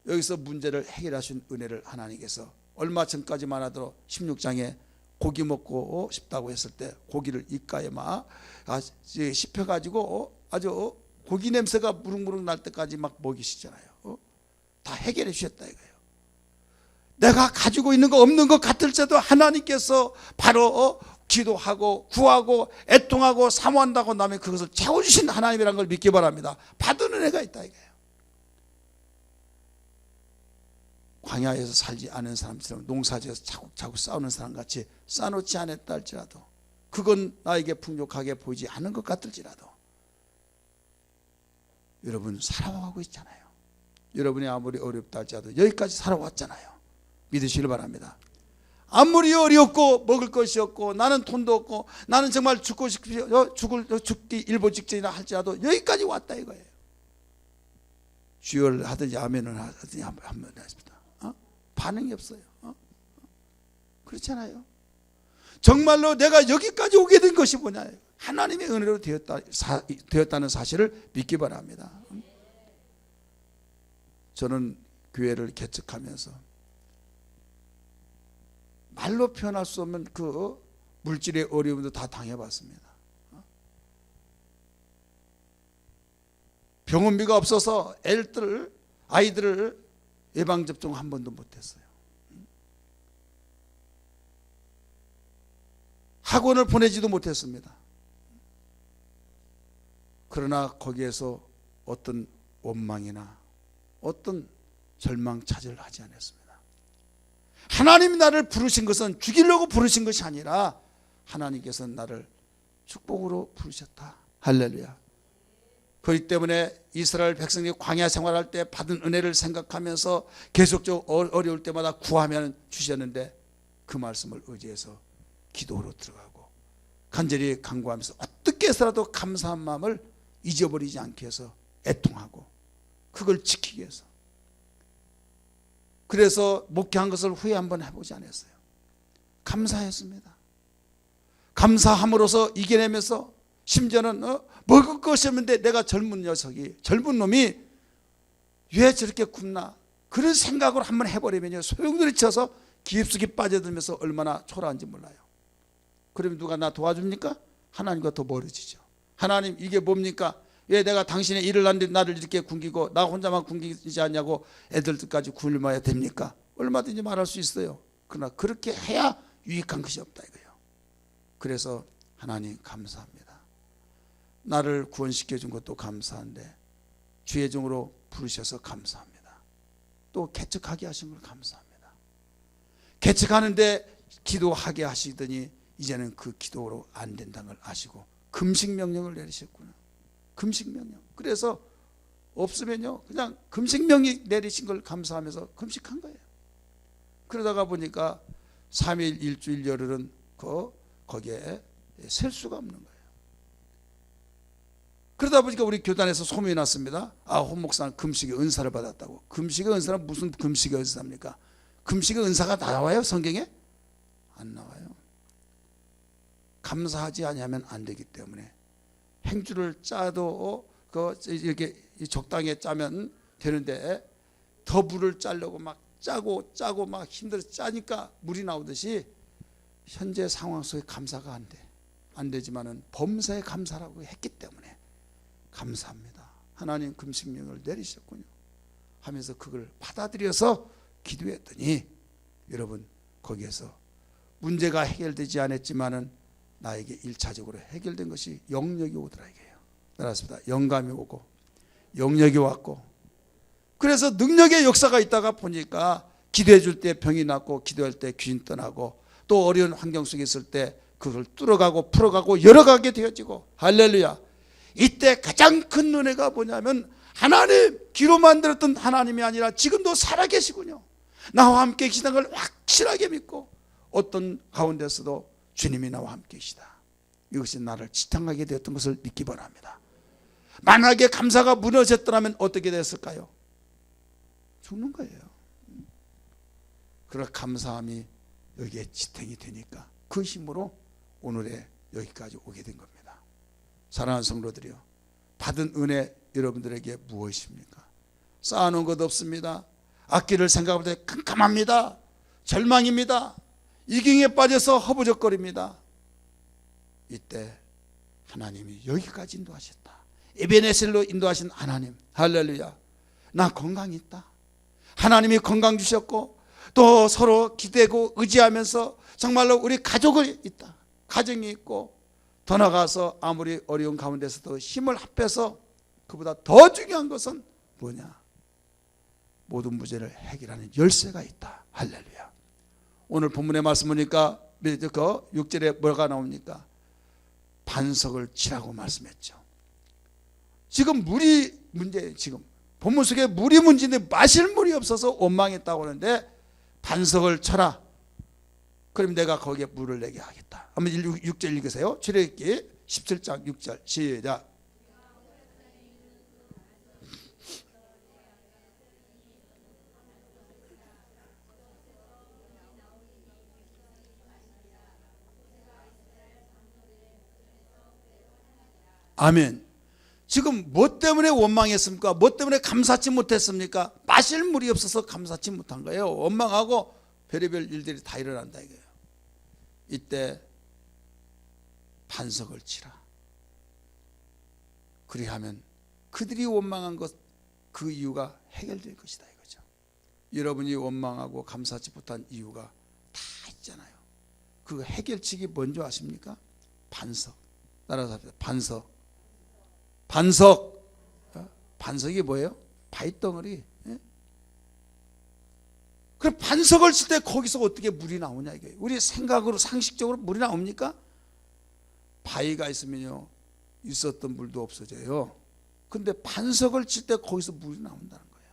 여기서 문제를 해결하신 은혜를 하나님께서 얼마 전까지만 하더라도 16장에 고기 먹고 싶다고 했을 때 고기를 입가에 막 씹혀가지고 아주 고기 냄새가 무릉무릉 날 때까지 막 먹이시잖아요. 다 해결해 주셨다 이거예요. 내가 가지고 있는 거 없는 것 같을지라도 하나님께서 바로 기도하고 구하고 애통하고 사모한다고 나면 그것을 채워주신 하나님이라는 걸 믿기 바랍니다. 받은 은혜가 있다 이거예요. 광야에서 살지 않은 사람처럼 농사지어서 차곡차곡 쌓는 사람같이 쌓아놓지 않았다 할지라도 그건 나에게 풍족하게 보이지 않은 것 같을지라도 여러분 살아가고 있잖아요. 여러분이 아무리 어렵다 할지라도 여기까지 살아왔잖아요. 믿으시길 바랍니다. 아무리 어렵고 먹을 것이 없고 나는 돈도 없고 나는 정말 죽기 일보 직전이라 할지라도 여기까지 왔다 이거예요. 주여 하든지 아멘을 하든지 한번 하십니다. 반응이 없어요. 그렇잖아요. 정말로 내가 여기까지 오게 된 것이 뭐냐? 하나님의 은혜로 되었다는 사실을 믿기 바랍니다. 저는 교회를 개척하면서 말로 표현할 수 없는 그 물질의 어려움도 다 당해봤습니다. 병원비가 없어서 아이들을 예방접종 한 번도 못했어요. 학원을 보내지도 못했습니다. 그러나 거기에서 어떤 원망이나 어떤 절망차지를 하지 않았습니다. 하나님이 나를 부르신 것은 죽이려고 부르신 것이 아니라 하나님께서 나를 축복으로 부르셨다. 할렐루야. 그렇기 때문에 이스라엘 백성들이 광야 생활할 때 받은 은혜를 생각하면서 계속적으로 어려울 때마다 구하면 주셨는데 그 말씀을 의지해서 기도로 들어가고 간절히 간구하면서 어떻게 해서라도 감사한 마음을 잊어버리지 않게 해서 애통하고 그걸 지키기 위해서, 그래서 목회한 것을 후회 한번 해보지 않았어요. 감사했습니다. 감사함으로써 이겨내면서 심지어는 먹을 것이 없는데 내가 젊은 놈이 왜 저렇게 굶나 그런 생각을 한번 해버리면요 소용돌이 쳐서 깊숙이 빠져들면서 얼마나 초라한지 몰라요. 그러면 누가 나 도와줍니까? 하나님과 더 멀어지죠. 하나님 이게 뭡니까? 왜 내가 당신의 일을 하는데 나를 이렇게 굶기고 나 혼자만 굶기지 않냐고 애들까지 굶어야 됩니까? 얼마든지 말할 수 있어요. 그러나 그렇게 해야 유익한 것이 없다 이거예요. 그래서 하나님 감사합니다. 나를 구원시켜 준 것도 감사한데 주의 종으로 부르셔서 감사합니다. 또 개척하게 하신 걸 감사합니다. 개척하는데 기도하게 하시더니 이제는 그 기도로 안 된다는 걸 아시고 금식 명령을 내리셨구나. 금식 명령. 그래서 없으면요 그냥 금식 명령 내리신 걸 감사하면서 금식한 거예요. 그러다가 보니까 3일 일주일 열흘은 거기에 셀 수가 없는 거예요. 그러다 보니까 우리 교단에서 소문이 났습니다. 홍 목사는 금식의 은사를 받았다고. 금식의 은사는 무슨 금식의 은사입니까? 금식의 은사가 나와요 성경에? 안 나와요. 감사하지 않으면 안 되기 때문에 행주를 짜도 이렇게 적당히 짜면 되는데 더 물을 짜려고 막 짜고 막 힘들어서 짜니까 물이 나오듯이 현재 상황 속에 감사가 안 되지만은 범사에 감사라고 했기 때문에 감사합니다. 하나님 금식명을 내리셨군요 하면서 그걸 받아들여서 기도했더니 여러분 거기에서 문제가 해결되지 않았지만은 나에게 1차적으로 해결된 것이 영역이 오더라 이게요. 알았습니다. 영감이 오고 영역이 왔고 그래서 능력의 역사가 있다가 보니까 기도해 줄 때 병이 낫고 기도할 때 귀신 떠나고 또 어려운 환경 속에 있을 때 그걸 뚫어가고 풀어가고 열어가게 되어지고 할렐루야. 이때 가장 큰 은혜가 뭐냐면 하나님 기로 만들었던 하나님이 아니라 지금도 살아계시군요. 나와 함께 계시다는 걸 확실하게 믿고 어떤 가운데서도 주님이 나와 함께 계시다. 이것이 나를 지탱하게 되었던 것을 믿기 바랍니다. 만약에 감사가 무너졌더라면 어떻게 됐을까요? 죽는 거예요. 그러나 감사함이 여기에 지탱이 되니까 그 힘으로 오늘의 여기까지 오게 된 겁니다. 사랑하는 성도들이요, 받은 은혜 여러분들에게 무엇입니까? 쌓아놓은 것 없습니다. 앞길을 생각할 때 캄캄합니다. 절망입니다. 이경에 빠져서 허부적거립니다. 이때 하나님이 여기까지 인도하셨다. 에베네셀로 인도하신 하나님, 할렐루야. 나 건강이 있다. 하나님이 건강 주셨고 또 서로 기대고 의지하면서 정말로 우리 가족이 있다. 가정이 있고 더 나아가서 아무리 어려운 가운데서도 힘을 합해서 그보다 더 중요한 것은 뭐냐? 모든 문제를 해결하는 열쇠가 있다. 할렐루야. 오늘 본문의 말씀 보니까 6절에 뭐가 나옵니까? 반석을 치라고 말씀했죠. 지금 물이 문제예요. 지금 본문 속에 물이 문제인데 마실 물이 없어서 원망했다고 하는데 반석을 쳐라. 그럼 내가 거기에 물을 내게 하겠다. 한번 6절 읽으세요. 출애굽기 17장 6절 시작. 아멘. 지금 뭐 때문에 원망했습니까? 뭐 때문에 감사치 못했습니까? 마실 물이 없어서 감사치 못한 거예요. 원망하고 별의별 일들이 다 일어난다 이거예요. 이때 반석을 치라. 그리하면 그들이 원망한 것, 그 이유가 해결될 것이다 이거죠. 여러분이 원망하고 감사하지 못한 이유가 다 있잖아요. 그 해결책이 뭔지 아십니까? 반석. 따라서 합시다. 반석. 반석. 반석이 뭐예요? 바위덩어리. 그 반석을 칠 때 거기서 어떻게 물이 나오냐 이거예요. 우리 생각으로 상식적으로 물이 나옵니까? 바위가 있으면요 있었던 물도 없어져요. 근데 반석을 칠 때 거기서 물이 나온다는 거예요.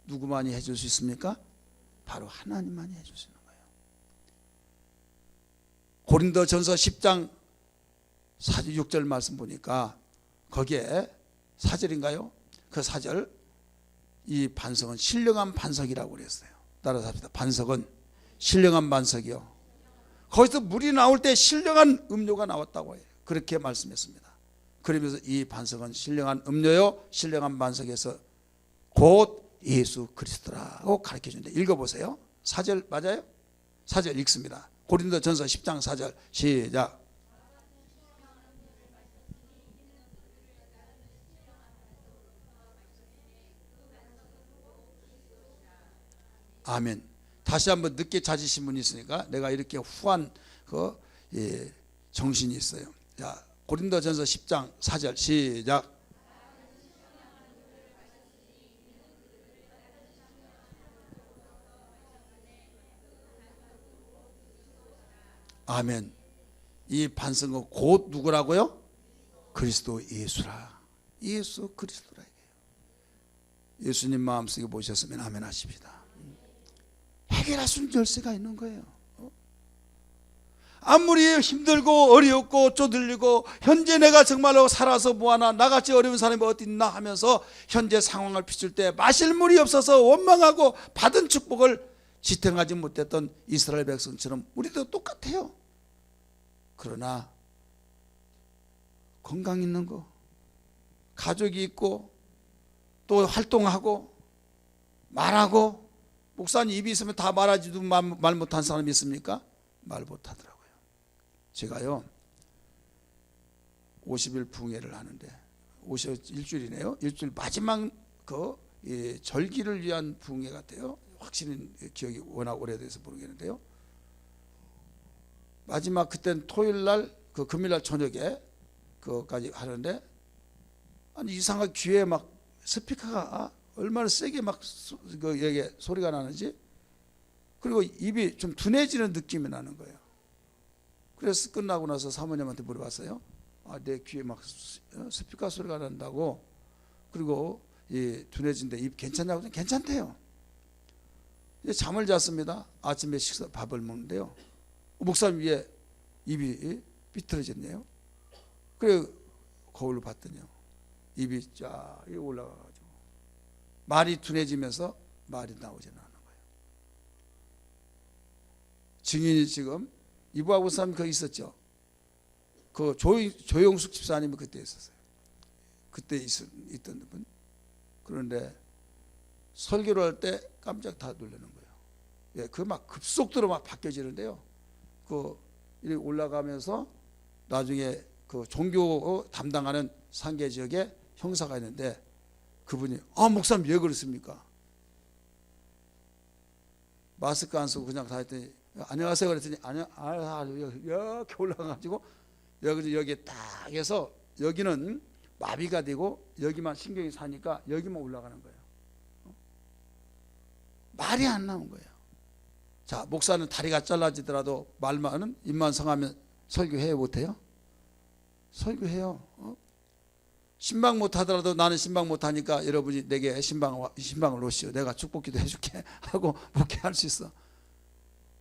누구만이 해줄 수 있습니까? 바로 하나님만이 해줄 수 있는 거예요. 고린도전서 10장 4절 6절 말씀 보니까 거기에 4절인가요? 그 4절, 이 반석은 신령한 반석이라고 그랬어요. 따라서 합시다. 반석은 신령한 반석이요. 거기서 물이 나올 때 신령한 음료가 나왔다고 해요. 그렇게 말씀했습니다. 그러면서 이 반석은 신령한 음료요 신령한 반석에서 곧 예수 그리스도라고 가르쳐준다. 읽어보세요. 4절 맞아요? 4절 읽습니다. 고린도전서 10장 4절 시작. 아멘. 다시 한번 늦게 찾으신 분이 있으니까 내가 이렇게 후한 정신이 있어요. 자, 고린도전서 10장 4절 시작. 아멘. 이 반석은 곧 누구라고요? 그리스도 예수라. 예수 그리스도라. 예수님 마음속에 모셨으면 아멘 하십시다. 해결할 수 있는 열쇠가 있는 거예요. 아무리 힘들고 어렵고 쪼들리고 현재 내가 정말로 살아서 뭐하나 나같이 어려운 사람이 어디 있나 하면서 현재 상황을 비출 때 마실 물이 없어서 원망하고 받은 축복을 지탱하지 못했던 이스라엘 백성처럼 우리도 똑같아요. 그러나 건강 있는 거, 가족이 있고 또 활동하고 말하고, 목사님 입이 있으면 다 말하지도 말 못한 사람이 있습니까? 말 못하더라고요. 제가요 50일 부흥회를 하는데 51주일이네요. 일주일 마지막 절기를 위한 부흥회 같아요. 확실히 기억이 워낙 오래돼서 모르겠는데요. 마지막 그때는 토요일날 금요일날 저녁에 그거까지 하는데 아니 이상하게 귀에 막 스피커가 얼마나 세게 막 여기 소리가 나는지, 그리고 입이 좀 둔해지는 느낌이 나는 거예요. 그래서 끝나고 나서 사모님한테 물어봤어요. 내 귀에 막 스피커 소리가 난다고. 그리고 둔해진데 입 괜찮냐고. 괜찮대요. 이제 잠을 잤습니다. 아침에 밥을 먹는데요. 목사님 위에 입이 삐뚤어졌네요. 그래 거울로 봤더니요, 입이 쫙 올라가가지고 말이 둔해지면서 말이 나오지 않는 거예요. 증인이 지금 이부하고 사람이 거기 있었죠. 그 조용숙 집사님이 그때 있었어요. 그때 있던 분. 그런데 설교를 할 때 깜짝 다 놀라는 거예요. 그 막 급속도로 막 바뀌어지는데요. 이렇게 올라가면서 나중에 그 종교 담당하는 상계 지역에 형사가 있는데 그분이 목사님 왜 그렇습니까? 마스크 안 쓰고 그냥 다 했더니 안녕하세요 그랬더니 이렇게 올라가가지고 여기에 딱 해서 여기는 마비가 되고 여기만 신경이 사니까 여기만 올라가는 거예요. 말이 안 나온 거예요. 자, 목사는 다리가 잘라지더라도 말만은 입만 성하면 설교해 못해요? 설교해요. 신방 못하더라도 나는 신방 못하니까 여러분이 내게 신방을 오시오, 내가 축복기도 해줄게 하고 목회할 수 있어.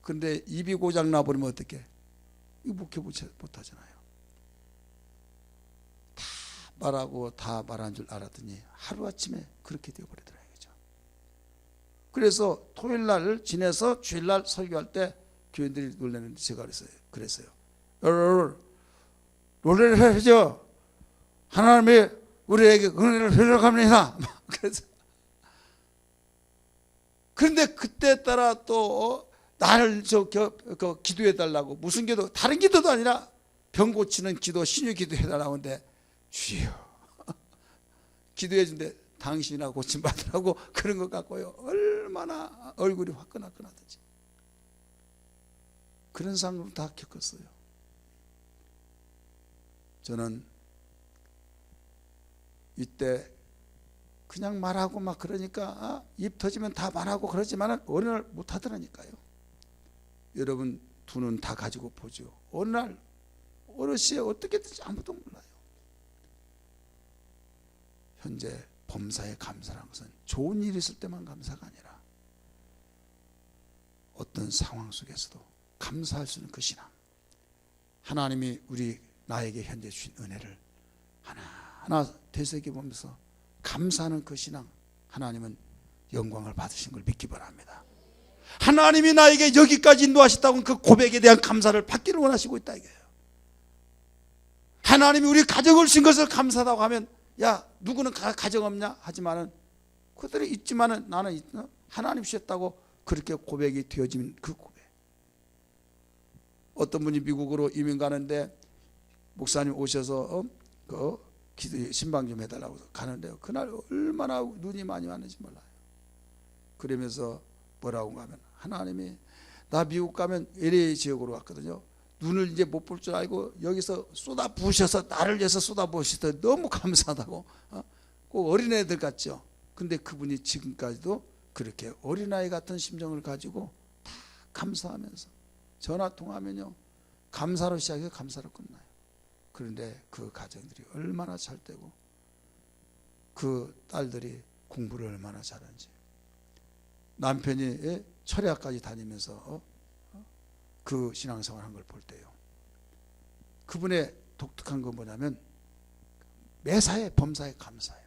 근데 입이 고장 나버리면 어떡해? 이거 목회 못하잖아요. 다 말하고 다 말한 줄 알았더니 하루아침에 그렇게 되어버리더라 이거죠. 그래서 토요일날 지내서 주일날 설교할 때 교인들이 놀라는데 제가 그랬어요. 노래를 해야죠. 하나님이 우리에게 은혜를 흘러갑니다. 그래서 그런데 그때 따라 또 나를 기도해 달라고, 무슨 기도, 다른 기도도 아니라 병 고치는 기도, 신유 기도 해달라고 하는데 주여 기도해 준대. 당신이나 고침받으라고. 그런 것 같고요, 얼마나 얼굴이 화끈화끈하든지 그런 상황을 다 겪었어요. 저는 이때 그냥 말하고 막 그러니까 입 터지면 다 말하고 그러지만 어느 날 못하더라니까요. 여러분 두 눈 다 가지고 보죠. 어느 날 어느 시에 어떻게 될지 아무도 몰라요. 현재 범사에 감사라는 것은 좋은 일이 있을 때만 감사가 아니라 어떤 상황 속에서도 감사할 수 있는 그 신앙, 하나님이 나에게 현재 주신 은혜를 하나하나 되새겨보면서 감사하는 그 신앙, 하나님은 영광을 받으신 걸 믿기 바랍니다. 하나님이 나에게 여기까지 인도하셨다고 그 고백에 대한 감사를 받기를 원하시고 있다 이거예요. 하나님이 우리 가정을 주신 것을 감사하다고 하면, 야 누구는 가정 없냐 하지만은 그들이 있지만은 나는 하나님 주셨다고 그렇게 고백이 되어지는 그 고백. 어떤 분이 미국으로 이민 가는데 목사님 오셔서 기도 신방 좀 해달라고 가는데요, 그날 얼마나 눈이 많이 왔는지 몰라요. 그러면서 뭐라고 하면, 하나님이 나 미국 가면 LA 지역으로 갔거든요. 눈을 이제 못 볼 줄 알고 여기서 쏟아 부으셔서 나를 위해서 쏟아 부으셔서 너무 감사하다고. 꼭 어린애들 같죠. 근데 그분이 지금까지도 그렇게 어린아이 같은 심정을 가지고 다 감사하면서 전화 통화하면요, 감사로 시작해서 감사로 끝나요. 그런데 그 가정들이 얼마나 잘 되고 그 딸들이 공부를 얼마나 잘하는지, 남편이 철야까지 다니면서 그 신앙생활 한 걸 볼 때요, 그분의 독특한 건 뭐냐면 매사에 범사에 감사해요.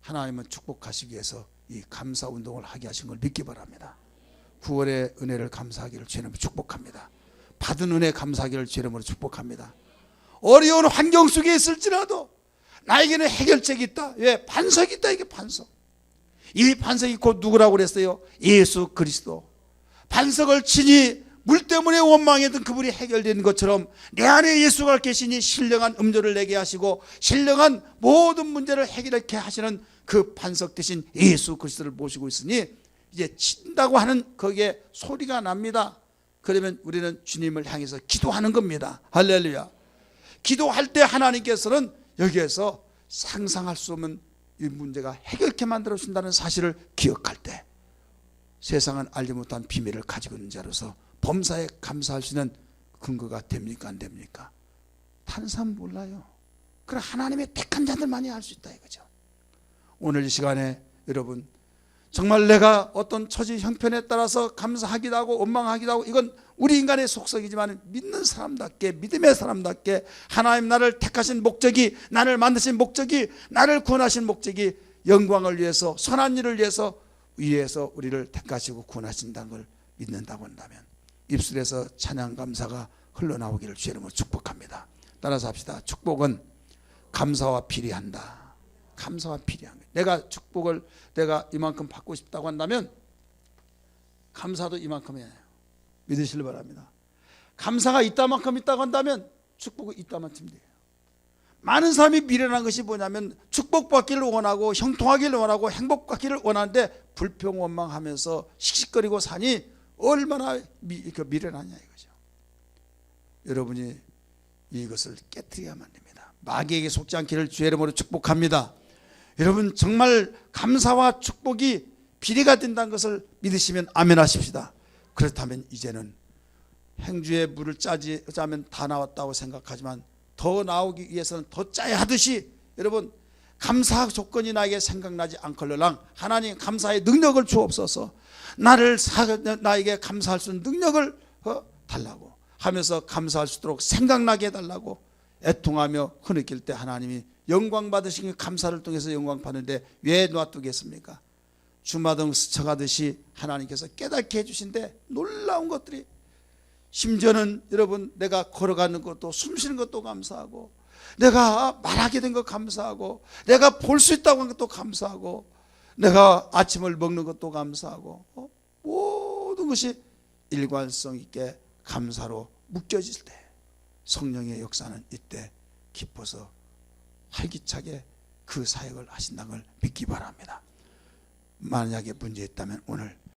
하나님은 축복하시기 위해서 이 감사 운동을 하게 하신 걸 믿기 바랍니다. 9월의 은혜를 감사하기를 주의 이름으로 축복합니다. 받은 은혜 감사하기를 주의 이름으로 축복합니다. 어려운 환경 속에 있을지라도 나에게는 해결책이 있다. 왜? 반석이 있다. 이게 반석. 이 반석이 곧 누구라고 그랬어요? 예수 그리스도. 반석을 치니 물 때문에 원망했던 그분이 해결되는 것처럼 내 안에 예수가 계시니 신령한 음료를 내게 하시고 신령한 모든 문제를 해결하게 하시는 그 반석 대신 예수 그리스도를 모시고 있으니 이제 친다고 하는 거기에 소리가 납니다. 그러면 우리는 주님을 향해서 기도하는 겁니다. 할렐루야. 기도할 때 하나님께서는 여기에서 상상할 수 없는 이 문제가 해결케 만들어 준다는 사실을 기억할 때 세상은 알지 못한 비밀을 가지고 있는 자로서 범사에 감사할 수 있는 근거가 됩니까 안 됩니까? 다른 사람 몰라요. 그래 하나님의 택한 자들만이 알 수 있다 이거죠. 오늘 이 시간에 여러분 정말 내가 어떤 처지 형편에 따라서 감사하기도 하고 원망하기도 하고, 이건 우리 인간의 속성이지만 믿는 사람답게, 믿음의 사람답게 하나님 나를 택하신 목적이, 나를 만드신 목적이, 나를 구원하신 목적이 영광을 위해서, 선한 일을 위해서 우리를 택하시고 구원하신다는 걸 믿는다고 한다면 입술에서 찬양 감사가 흘러나오기를 주의 이름으로 축복합니다. 따라서 합시다. 축복은 감사와 비례한다. 감사와 비례한 거예요. 내가 축복을 내가 이만큼 받고 싶다고 한다면 감사도 이만큼 해야 해요. 믿으시길 바랍니다. 감사가 이따만큼 있다고 한다면 축복이 이따만큼 돼요. 많은 사람이 미련한 것이 뭐냐면 축복받기를 원하고 형통하기를 원하고 행복받기를 원하는데 불평원망하면서 씩씩거리고 사니 얼마나 미련하냐 이거죠. 여러분이 이것을 깨트려야만 됩니다. 마귀에게 속지 않기를 주의 이름으로 축복합니다. 여러분 정말 감사와 축복이 비례가 된다는 것을 믿으시면 아멘 하십시다. 그렇다면 이제는 행주에 물을 짜면 다 나왔다고 생각하지만 더 나오기 위해서는 더 짜야 하듯이 여러분 감사 조건이 나에게 생각나지 않걸러랑 하나님 감사의 능력을 주옵소서. 나에게 감사할 수 있는 능력을 달라고 하면서 감사할 수 있도록 생각나게 해달라고 애통하며 흐느낄 때 하나님이 영광 받으신 감사를 통해서 영광 받는데 왜 놔두겠습니까? 주마등 스쳐가듯이 하나님께서 깨닫게 해주신데 놀라운 것들이, 심지어는 여러분 내가 걸어가는 것도 숨쉬는 것도 감사하고, 내가 말하게 된 것 감사하고, 내가 볼 수 있다고 하는 것도 감사하고, 내가 아침을 먹는 것도 감사하고, 모든 것이 일관성 있게 감사로 묶여질 때 성령의 역사는 이때 깊어서 활기차게 그 사역을 하신다는 걸 믿기 바랍니다. 만약에 문제 있다면 오늘